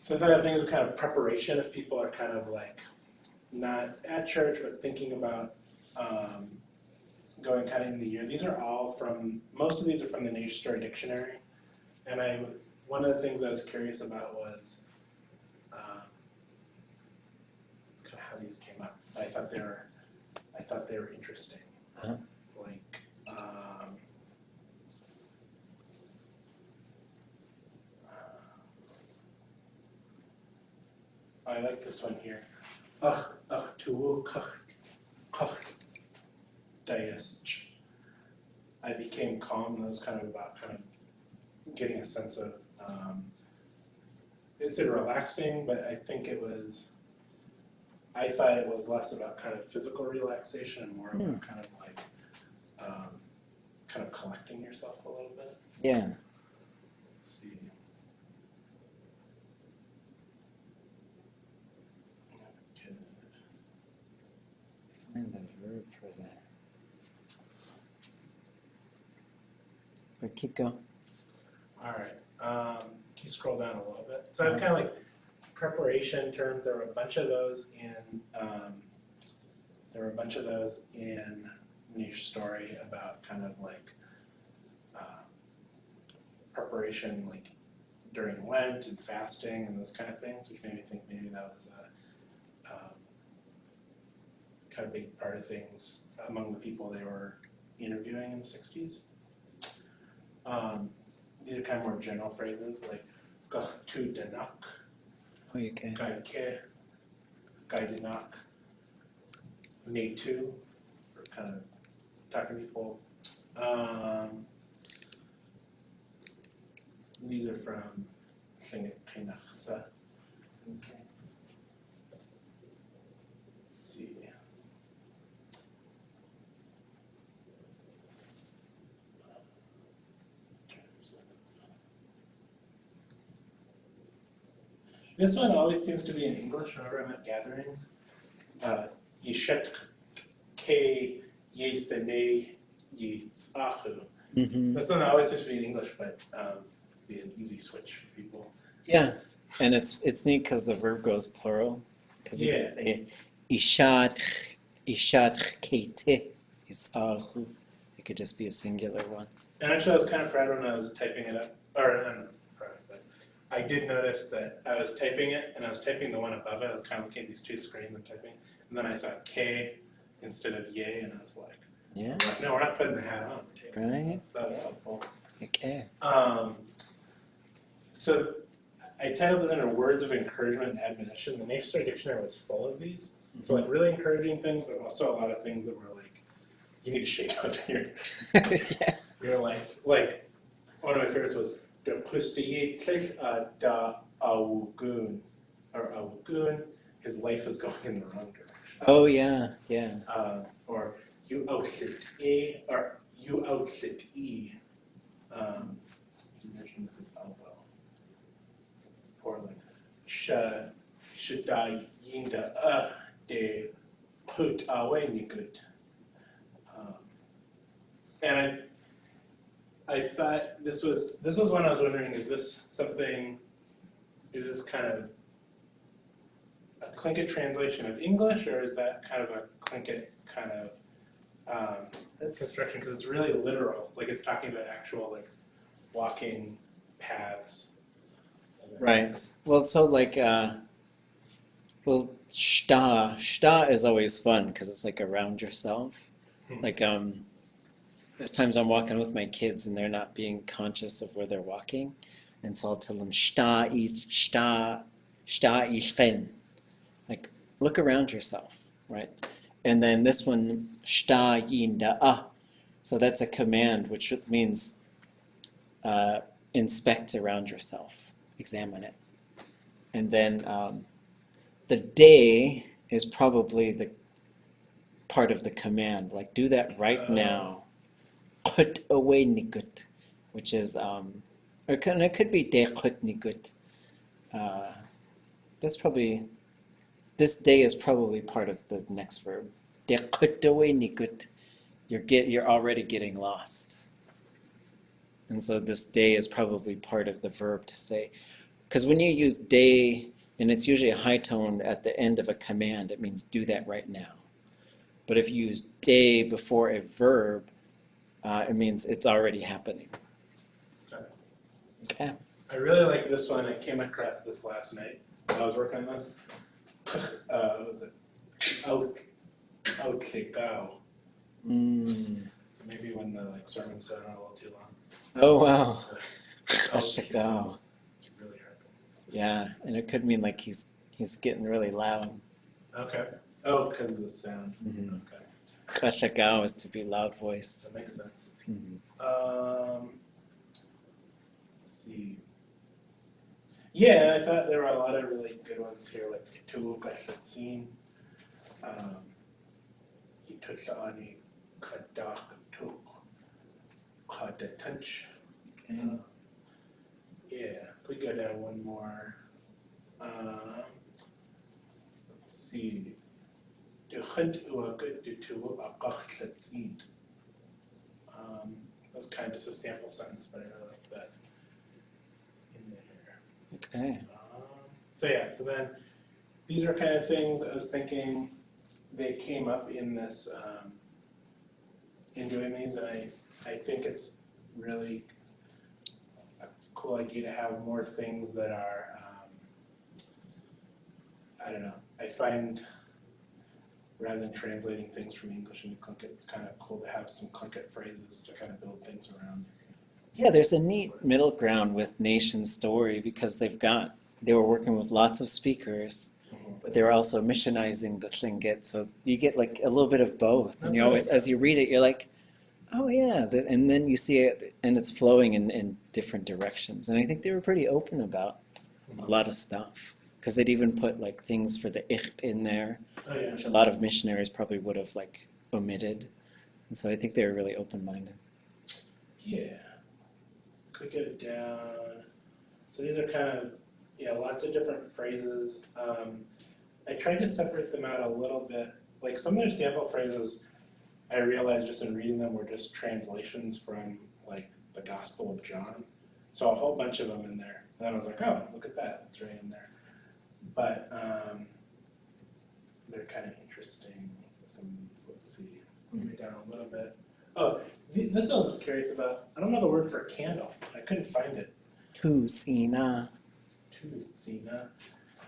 So I thought I think it was kind of preparation if people are kind of like not at church but thinking about going kind of in the year. These are all from, most of these are from the Nature Story Dictionary. And one of the things I was curious about was kind of how these came up. I thought they were interesting. Uh-huh. Like, I like this one here. I became calm. That was kind of about kind of getting a sense of, it's relaxing, but I thought it was less about kind of physical relaxation and more about kind of like, kind of collecting yourself a little bit. Yeah. Let's see. Find the verb for that. But keep going. All right. Can you scroll down a little bit? So I'm kind of like preparation terms. There were a bunch of those in Niche Story about kind of like preparation, like during Lent and fasting and those kind of things, which made me think maybe that was a kind of big part of things among the people they were interviewing in the 60s. These are kind of more general phrases like tu denak, Oh, you can. gai ke, gai denak, ne tu, for kind of talking to people. These are from Tlingit. Okay. Let's see. This one always seems to be in English whenever I'm at gatherings. Yishet ke yesene yitzahu. Mm-hmm. This one always seems to be in English, but be an easy switch for people. Yeah, and it's neat because the verb goes plural. Because you can say ishat kete isahu. It could just be a singular one. And actually, I was kind of proud when I was typing it up, or I'm not proud, but I did notice that I was typing it, and I was typing the one above it. I was kind of looking at these two screens and typing, and then I saw K instead of yay, and I was like, Yeah. no, we're not putting the hat on. Right. So that was helpful. Okay. So I titled it under words of encouragement and admonition. The Nature Story Dictionary was full of these. So like really encouraging things, but also a lot of things that were like, you need to shake up your life. Like one of my favorites was "De plustiye da awugun," or awugun. His life is going in the wrong direction. Oh yeah, yeah. Or you outlet e, or you outlet e. You mentioned with his elbow. Or like shada yinda de put away nigut. And I thought this was when I was wondering, is this kind of a Tlingit translation of English, or is that kind of a Tlingit kind of construction? Because it's really literal, like it's talking about actual like walking paths. Right. Well, so like, shta is always fun because it's like around yourself. Like, There's times I'm walking with my kids and they're not being conscious of where they're walking. And so I'll tell them, shta ishchen. Like, look around yourself, right? And then this one, shta yinda. So that's a command, which means inspect around yourself, examine it. And then the day is probably the part of the command, like do that right now. Put away nigut, which is, or it could be de kut nigut. That's probably, this day is probably part of the next verb. De kut away nigut. You're already getting lost. And so this day is probably part of the verb to say. Because when you use day, and it's usually a high tone at the end of a command, it means do that right now. But if you use day before a verb, it means it's already happening. Okay. Okay. I really like this one. I came across this last night when I was working on this. Was it hóoch'i? So maybe when the sermon's going on a little too long. Oh, wow. Hóoch'i. Go. It's really hard. Yeah, and it could mean like he's getting really loud. Okay. Oh, because of the sound. Mm-hmm. Okay. Kashagao is to be loud voiced. That makes sense. Mm-hmm. Let's see. Yeah, I thought there were a lot of really good ones here, like hóoch'i, Yitutsa'ani kadak tuk kadatunch. Yeah, we go down one more. Let's see. That was kind of just a sample sentence, but I really like that in there. Okay. So yeah, so then these are kind of things I was thinking they came up in this, in doing these, and I think it's really a cool idea to have more things that are, I don't know, I find rather than translating things from English into Tlingit, it's kind of cool to have some Tlingit phrases to kind of build things around. Yeah, there's a neat middle ground with Nation Story because they were working with lots of speakers, but they were also missionizing the Tlingit, so you get like a little bit of both. And you always, as you read it, you're like, oh yeah, and then you see it, and it's flowing in different directions. And I think they were pretty open about a lot of stuff because they'd even put like things for the icht in there, which a lot of missionaries probably would have like omitted. And so I think they were really open-minded. Yeah. Could get it down. So these are kind of, lots of different phrases. I tried to separate them out a little bit. Like some of their sample phrases, I realized just in reading them were just translations from like the Gospel of John. So a whole bunch of them in there. And then I was like, oh, look at that, it's right in there. But they're kind of interesting. Some of these, let's see, move it down a little bit. Oh, this I was curious about. I don't know the word for candle. I couldn't find it. Tusina, Tusina.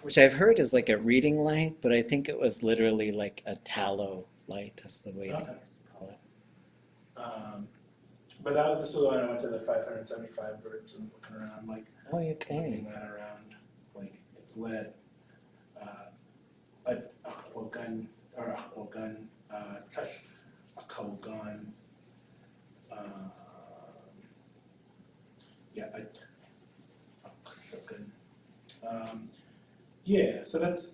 which I've heard is like a reading light, but I think it was literally like a tallow light. That's the way to call it. But this was when I went to the 575 verbs and looking around, like looking that around, like it's led. But akwagan or akwagan, tash akawagan. Yeah, so these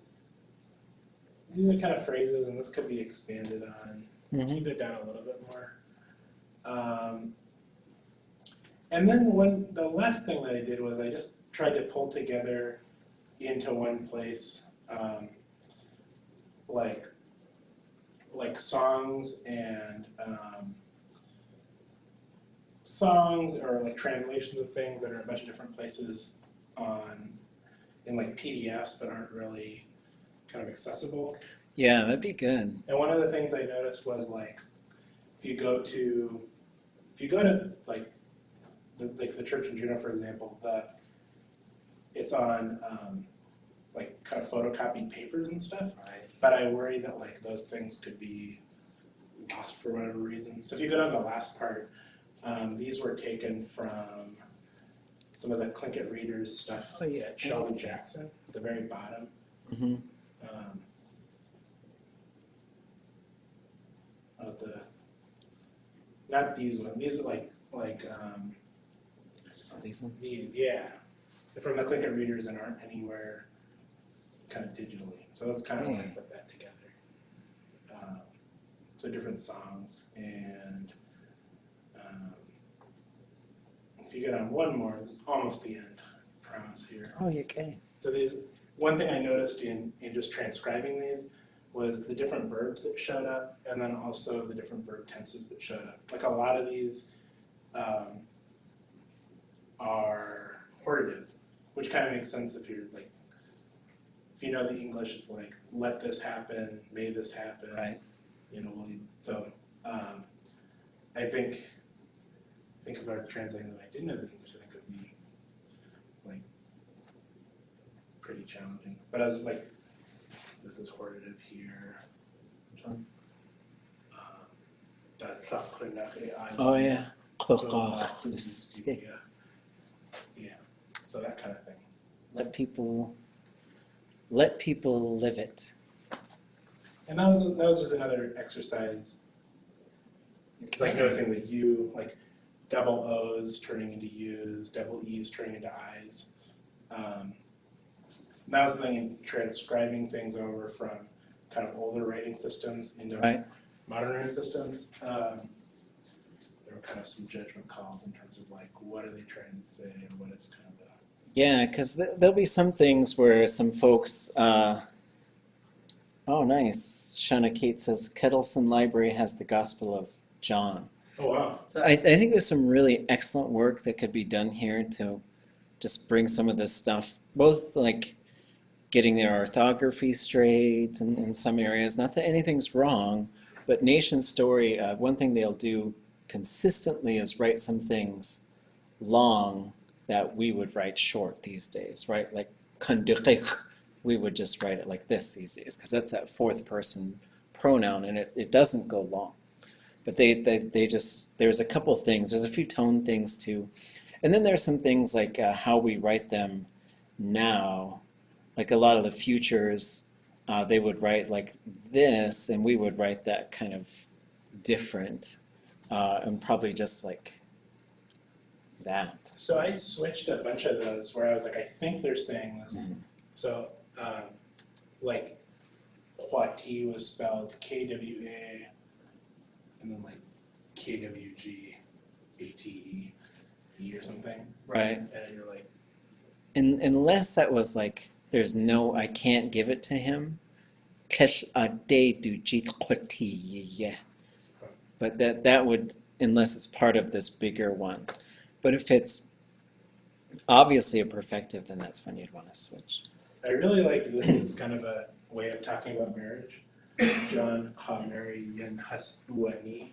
are kind of phrases, and this could be expanded on. Keep it down a little bit more. And then the last thing that I did was I just tried to pull together into one place, like songs and songs or like translations of things that are in a bunch of different places in like PDFs but aren't really kind of accessible. Yeah, that'd be good. And one of the things I noticed was like if you go to like the church in Juneau, for example, it's on like kind of photocopied papers and stuff. Right. But I worry that like those things could be lost for whatever reason. So if you go down the last part, these were taken from some of the Tlingit readers stuff at Sheldon Jackson at the very bottom. Mm-hmm. Not these ones. These are like These ones? these, yeah. They're from the Tlingit readers and aren't anywhere kind of digitally. So that's kind of why I put that together. So different songs, and if you get on one more, it's almost the end. I promise here. Oh, you can. So these, one thing I noticed in just transcribing these was the different verbs that showed up, and then also the different verb tenses that showed up. Like a lot of these are hortative, which kind of makes sense if you're like, if you know the English, it's like, let this happen, may this happen. Right. You know, so I think if I were translating them, I didn't know the English, I think it would be like pretty challenging. But I was like, this is hortative here. Which one? Oh, yeah. Yeah. So that kind of thing. Let people live it. And that was just another exercise. Because like noticing the U, like double O's turning into U's, double E's turning into I's. And that was the thing in transcribing things over from kind of older writing systems into modern writing systems. There were kind of some judgment calls in terms of like, what are they trying to say, and what is kind of the... Yeah, because there'll be some things where some folks, oh nice, Shauna Kate says, Kettleson Library has the Gospel of John. Oh, wow. So I think there's some really excellent work that could be done here to just bring some of this stuff, both like getting their orthography straight in some areas, not that anything's wrong, but Nation Story, one thing they'll do consistently is write some things long that we would write short these days, right? Like kandiqik, we would just write it like this these days, because that's that fourth person pronoun, and it doesn't go long. But they just, there's a couple things, there's a few tone things too. And then there's some things like how we write them now, like a lot of the futures, they would write like this, and we would write that kind of different, and probably just like that. So I switched a bunch of those where I was like, I think they're saying this. Mm-hmm. So like hóoch'i was spelled K-W-A, and then like K-W-G-A-T-E or something. Right. And you're like... Unless that was like, there's no, I can't give it to him. But that would, unless it's part of this bigger one. But if it's obviously a perfective, then that's when you'd want to switch. I really like this is kind of a way of talking about marriage. John ha Mary yen hasbuani.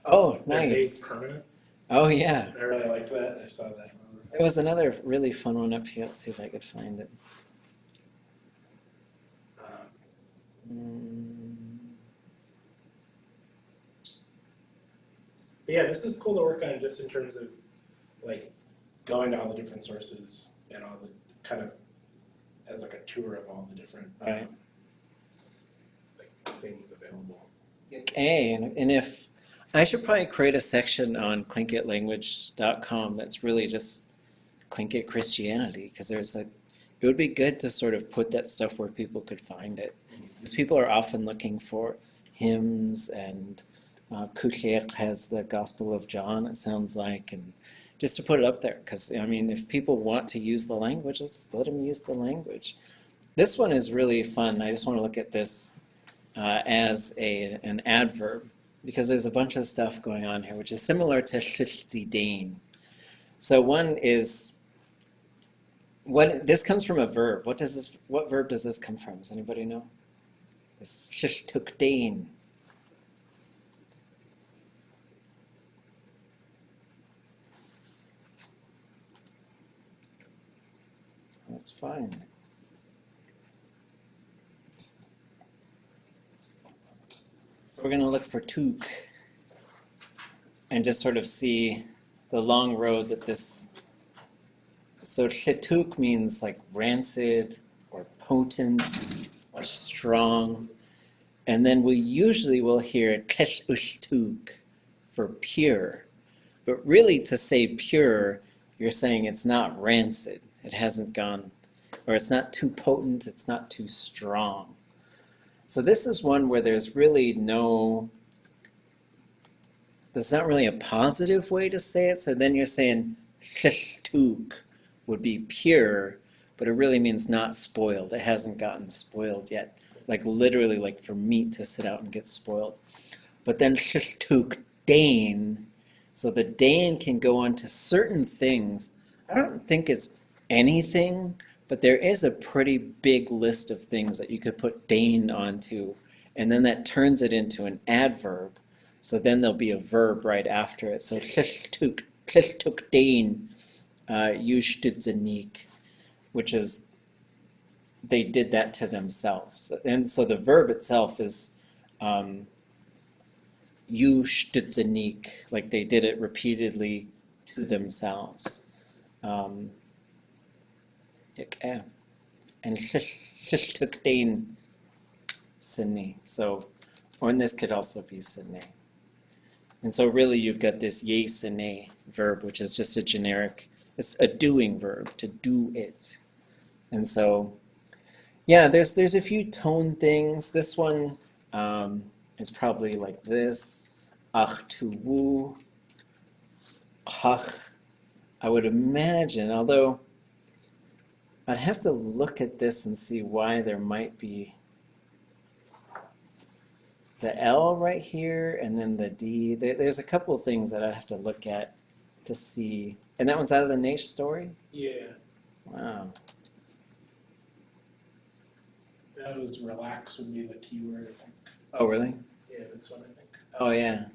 Oh, nice. Permanent. Oh, yeah. I really liked that. I saw that. There was another really fun one up here. Let's see if I could find it. But yeah, this is cool to work on just in terms of like going to all the different sources and all the kind of as like a tour of all the different like things available. Okay, and if I should probably create a section on TlingitLanguage.com that's really just Tlingit Christianity, because there's like, it would be good to sort of put that stuff where people could find it, because people are often looking for hymns, and Kuchek has the Gospel of John, it sounds like, and just to put it up there, because I mean, if people want to use the language, let's let them use the language. This one is really fun. I just want to look at this as an adverb, because there's a bunch of stuff going on here, which is similar to jiduneiyí. So one is, this comes from a verb. What verb does this come from? Does anybody know? This jiduneiyí. That's fine. It's So we're going to look for tuk and just sort of see the long road that this. So shetuk means like rancid or potent or strong. And then we usually will hear kesh ushtuk for pure. But really to say pure, you're saying it's not rancid. It hasn't gone, or it's not too potent, it's not too strong. So this is one where there's not really a positive way to say it. So then you're saying shishtuk would be pure, but it really means not spoiled. It hasn't gotten spoiled yet. Like literally like for meat to sit out and get spoiled. But then shishtuk dane. So the dane can go on to certain things. I don't think it's anything, but there is a pretty big list of things that you could put dane onto, and then that turns it into an adverb. So then there'll be a verb right after it. So klishtuk dane yushtidzaniq, which is they did that to themselves. And so the verb itself is yushtidzaniq, like they did it repeatedly to themselves. And shishtuk dane sinni. So, or this could also be sinne. And so really you've got this ye sinne verb, which is just a generic, it's a doing verb, to do it. And so, yeah, there's a few tone things. This one is probably like this. Ach tu wu, kach. I would imagine, although I'd have to look at this and see why there might be the L right here and then the D. There's a couple of things that I'd have to look at to see. And that one's out of the Naish story? Yeah, Wow. that was relax would be the key word, I think. Oh, really? Yeah, this one, I think. Oh, yeah.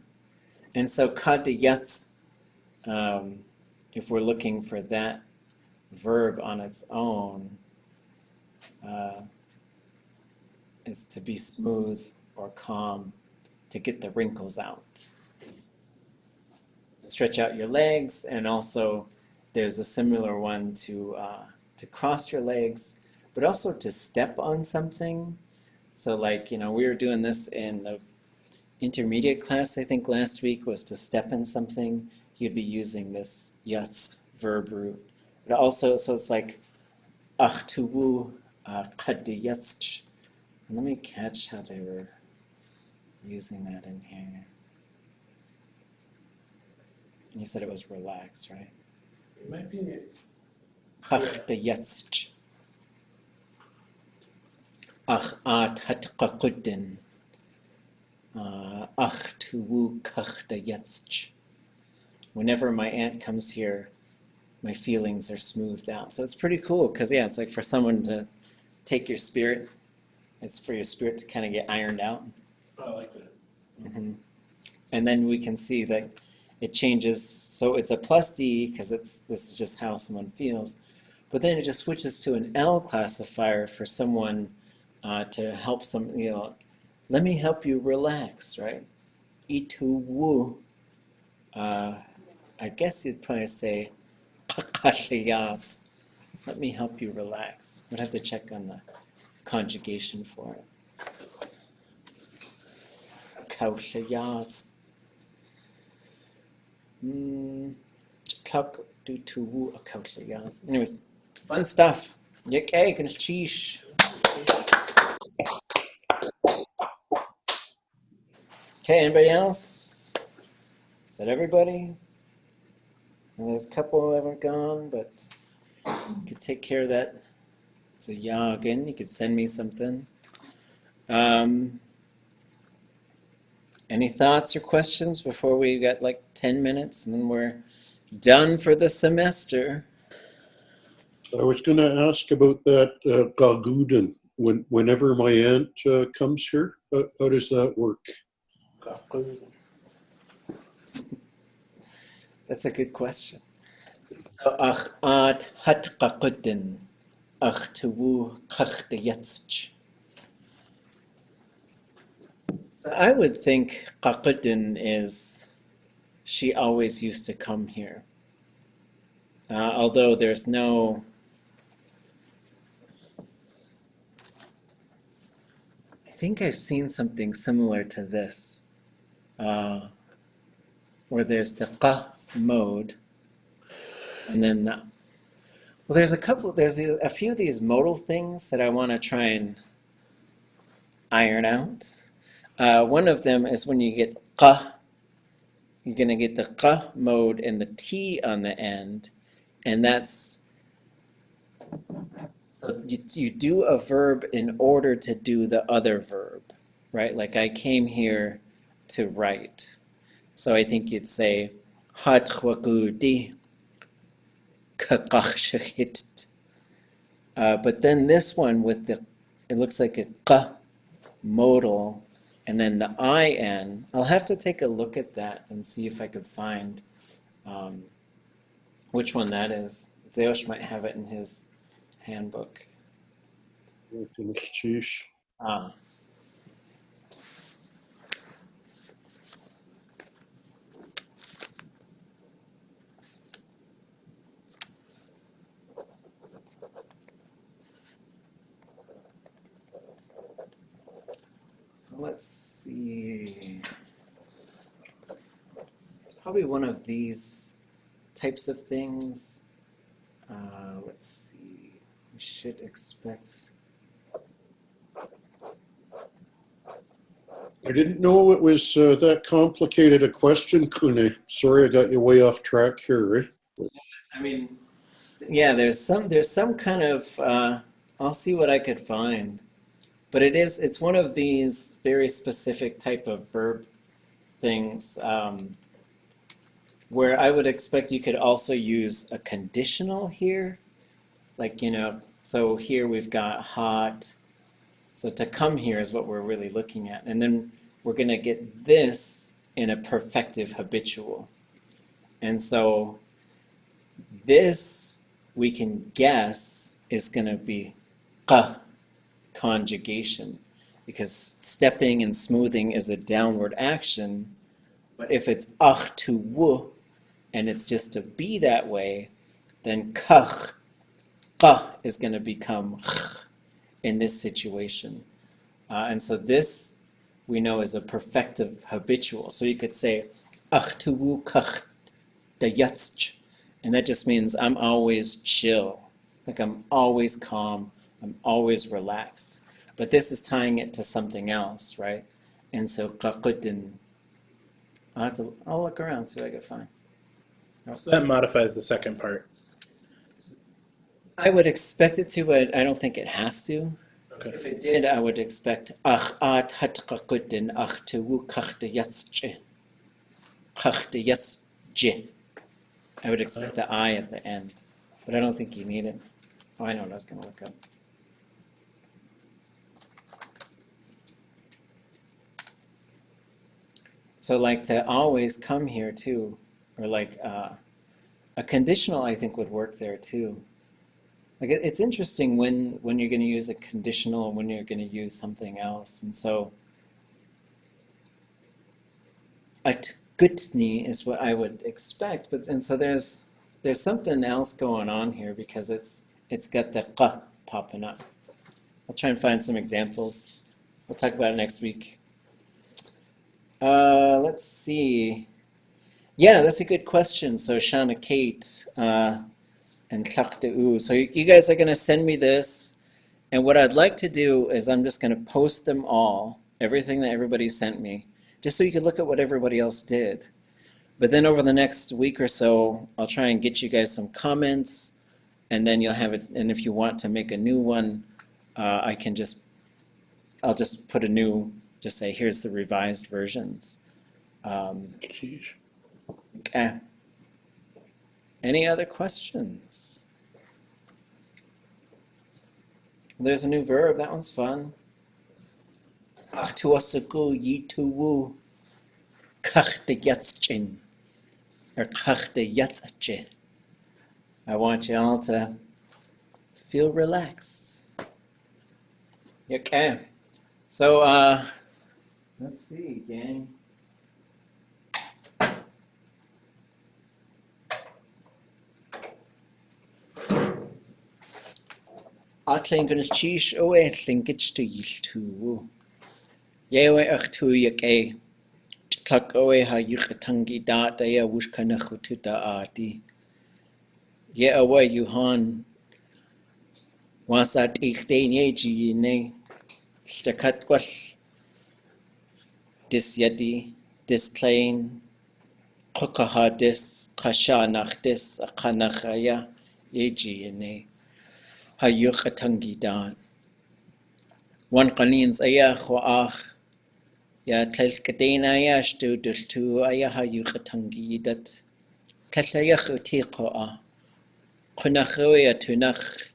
And so kadiyats, if we're looking for that verb on its own, is to be smooth or calm, to get the wrinkles out. Stretch out your legs, and also there's a similar one to cross your legs, but also to step on something. So like, we were doing this in the intermediate class, I think last week, was to step in something. You'd be using this yats verb root. But also, so it's like achtuwu kadiyatsch. And let me catch how they were using that in here. And you said it was relaxed, right? It might be. Kadiyatsch. Ach at hatqaqudin. Achtuwu kadiyatsch. Whenever my aunt comes here, my feelings are smoothed out. So it's pretty cool because, yeah, it's like for someone to take your spirit. It's for your spirit to kind of get ironed out. Oh, I like that. Mm-hmm. And then we can see that it changes. So it's a plus D because this is just how someone feels. But then it just switches to an L classifier for someone to help let me help you relax, right? Itu wu. I guess you'd probably say kakashiyas. Let me help you relax. We'd have to check on the conjugation for it. Kaushayas. Klak du tu a kaushayas. Anyways, fun stuff. Yik egg and cheese. Okay, anybody else? Is that everybody? Well, there's a couple that haven't gone, but you could take care of that. It's a yagin. You could send me something. Any thoughts or questions before we got like 10 minutes and then we're done for the semester? I was going to ask about that Gaguden. Whenever my aunt comes here, how does that work? That's a good question. So, ach ad hatqaqudin, ach tuwu kachdayatsch. So I would think qaqdin is she always used to come here. Although there's no, I think I've seen something similar to this, where there's the qa mode, and then the, well, there's a few of these modal things that I want to try and iron out. One of them is when you get qa, you're going to get the qa mode and the t on the end, and that's, so you do a verb in order to do the other verb, right? Like I came here to write. So I think you'd say, but then this one with the, it looks like a q modal, and then the in. I'll have to take a look at that and see if I could find which one that is. Zeosh might have it in his handbook. Ah. So let's see. It's probably one of these types of things. Let's see. We should expect. I didn't know it was that complicated a question, Kune. Sorry, I got you way off track here. I mean, yeah, there's some kind of. I'll see what I could find, but it's one of these very specific type of verb things where I would expect you could also use a conditional here, like So here we've got hot. So to come here is what we're really looking at, and then we're going to get this in a perfective habitual, and so this we can guess is going to be qa conjugation, because stepping and smoothing is a downward action. But if it's to wu and it's just to be that way, then qa is going to become in this situation. And so this we know is a perfective habitual. So you could say to wu kach da yatsch, and that just means I'm always chill, like I'm always calm, I'm always relaxed. But this is tying it to something else, right? And so qaqdin, I'll look around, see what I can find. So that modifies the second part. I would expect it to, but I don't think it has to. Okay. If it did, I would expect at hat qaqdin tu wu kach da yatsch. I would expect the I at the end, but I don't think you need it. Oh, I know what I was going to look up. So like to always come here too, or like a conditional I think would work there too. Like it's interesting when you're going to use a conditional and when you're going to use something else. And so at gutni is what I would expect, and so there's something else going on here because it's got the qa popping up. I'll try and find some examples. We'll talk about it next week. Let's see. Yeah, that's a good question. So Shana Kate and Tlaqta'u. So you guys are going to send me this, and what I'd like to do is I'm just going to post them all, everything that everybody sent me, just so you can look at what everybody else did. But then over the next week or so, I'll try and get you guys some comments, and then you'll have it. And if you want to make a new one, I'll just put a new, just say, here's the revised versions. Okay. Any other questions? There's a new verb. That one's fun. Tuasaku yituwu kachte yatschin, or kachte yatsche. I want you all to feel relaxed. Okay. So Let's see, gang. Atling gonna cheese away Tlingit to yield to. Yewe tu yak a tuck away ha yukatangi data ya wush kanachututa ati. Ye away you han wasat ik day yeji ne. Stakat quash dis yadi, dis plain, kokaha dis, kashanach dis, akanachaya yeji ne. Ha yukatangi dat. One kanins aya khoach. Ya tlelkadena ya stu dultu aya ha yukatangi dat. Tlasayach utiqo a. Kunachawe ya tunach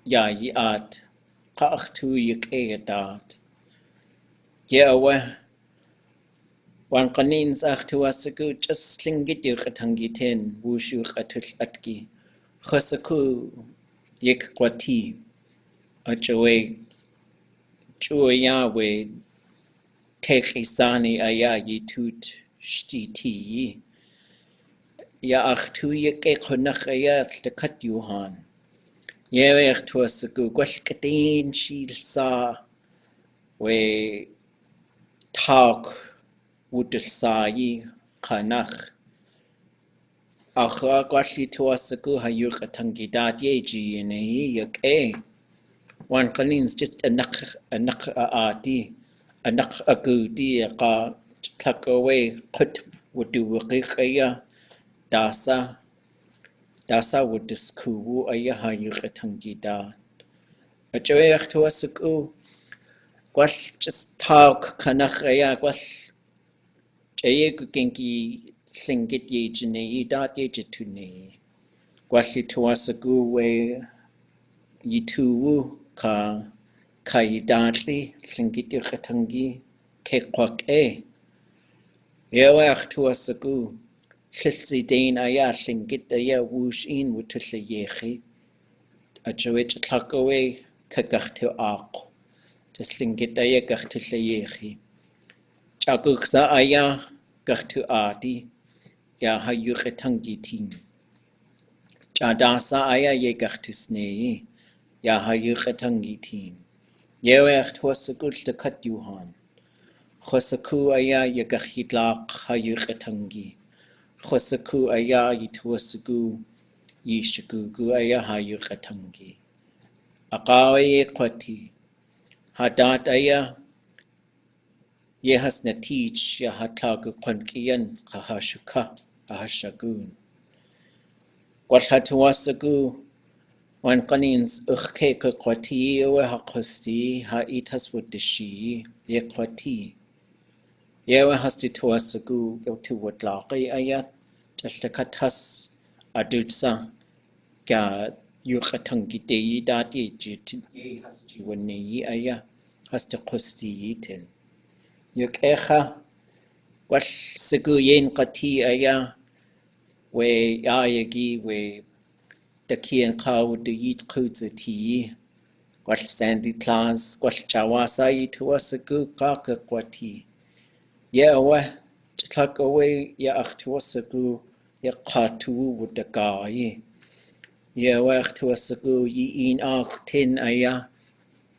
ya yi at. Qaach tu yuk e dat. Ye awe. Wan qanins ach tu asaku just slingit yukatangi ten. Wush yukatul atki. Khosaku yik kwati. Achawe. Chua ya we. Tek isani aya yi tut shtiti yi. Ya ach tu yuk e kunach aya tlkat yuhan. Yewe ach tu asaku gwalkatin shil sa. We talk wudel sa yi kanach. Ach gwalli tu asaku ha yuk atangi dat ye ji yene yuk e. Wan kanins just a nak a ati. A nak a gudi a ka tlak away kut wudu wikaya. Dasa wudisku aya ha yuk atangi dat. A jowe ach tu asaku gwall just talk kanach aya gwall jaye gugengi Tlingit ye jiduneiyí dat ye jiduneiyí. Gwalli tuasagu we yituwu ka yidadli Tlingit yukatangi ke kwak e. Yewe ach tuasagu llitsi dain aya Tlingit aya wush in wutulle yechi. A jawit tlakawe ka gachtu aq. Tis Tlingit aya gachtulle yechi. Chaguksa aya gachtu adi. Ya ha yukatangi tin. Chadasa aya ye gachtusneyi. Ya ha yukatangi tin. Yewe ach tuasagul de kat yuhan. Khosaku aya ye gachitlaq ha yukatangi. Khosaku aya ye tuasagu yishagugu aya ha yukatangi. Aqawe ye kwati. Hadat aya ye has natij ya hatagu kwankiyan kahashuka ahashagun. Gwalhatuasagu wan qanins ukhke ka qwati we ha qasti ha itas wudishi ye qwati. Yewe hasti tuasagu yo tu wadlaqi ayat jaltakatas adutsa ka yuqatangi deyi dati jitin ye hasti waneyi aya hasti qasti yitin. Yuk echa gwal sigu yen qati aya we ayagi we Dakian kaw de yit kuzati. Gwal Sandy Claus, gwal Jawasa yi tuasagu kaka kwati. Ye awa, chitlak away ya ach tuasagu ya qatu wudagayi. Ye awa ach tuasagu yi in ach tin aya.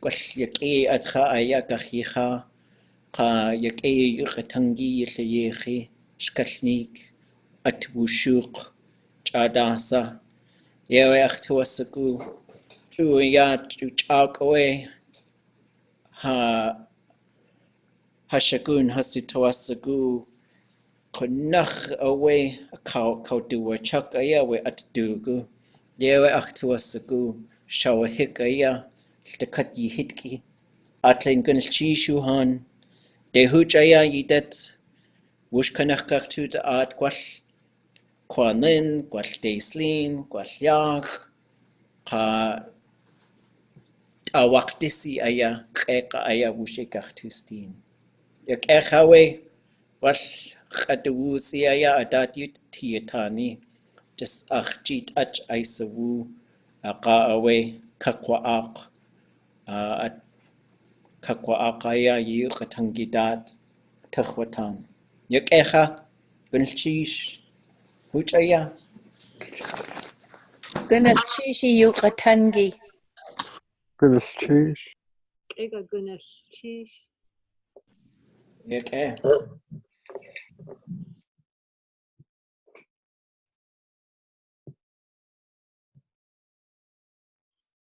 Gwal yak e adcha aya gachicha. Ka yak e yukatangi yishayechi. Shkashnik. At wushuk. Chadasa. Yewe ach tuasagu. Ya chak away ha hashagun hasti tawasagu konach away kau duwa chak aya we at dugu. Yewe ach tawasagu shawahik aya ltakat yihitki. Atlen gun chishuhan de huj aya yidet wush kanach kaktu da at gwal kwanin gwal deislin gwal yach ka Awaktisi aya qeqa aya wushe gachtustin. Yak echawe wal khadawusi aya adatut tiyatani. Just achjit ach aisawu aqa awe kakwa aq at Kakwaakaya Yukatangidat Tuchwatan. Yukecha Gunchish Huchaya. Gunashishi yuqatangi. Goodness cheese. Ega guna shish. Yuke.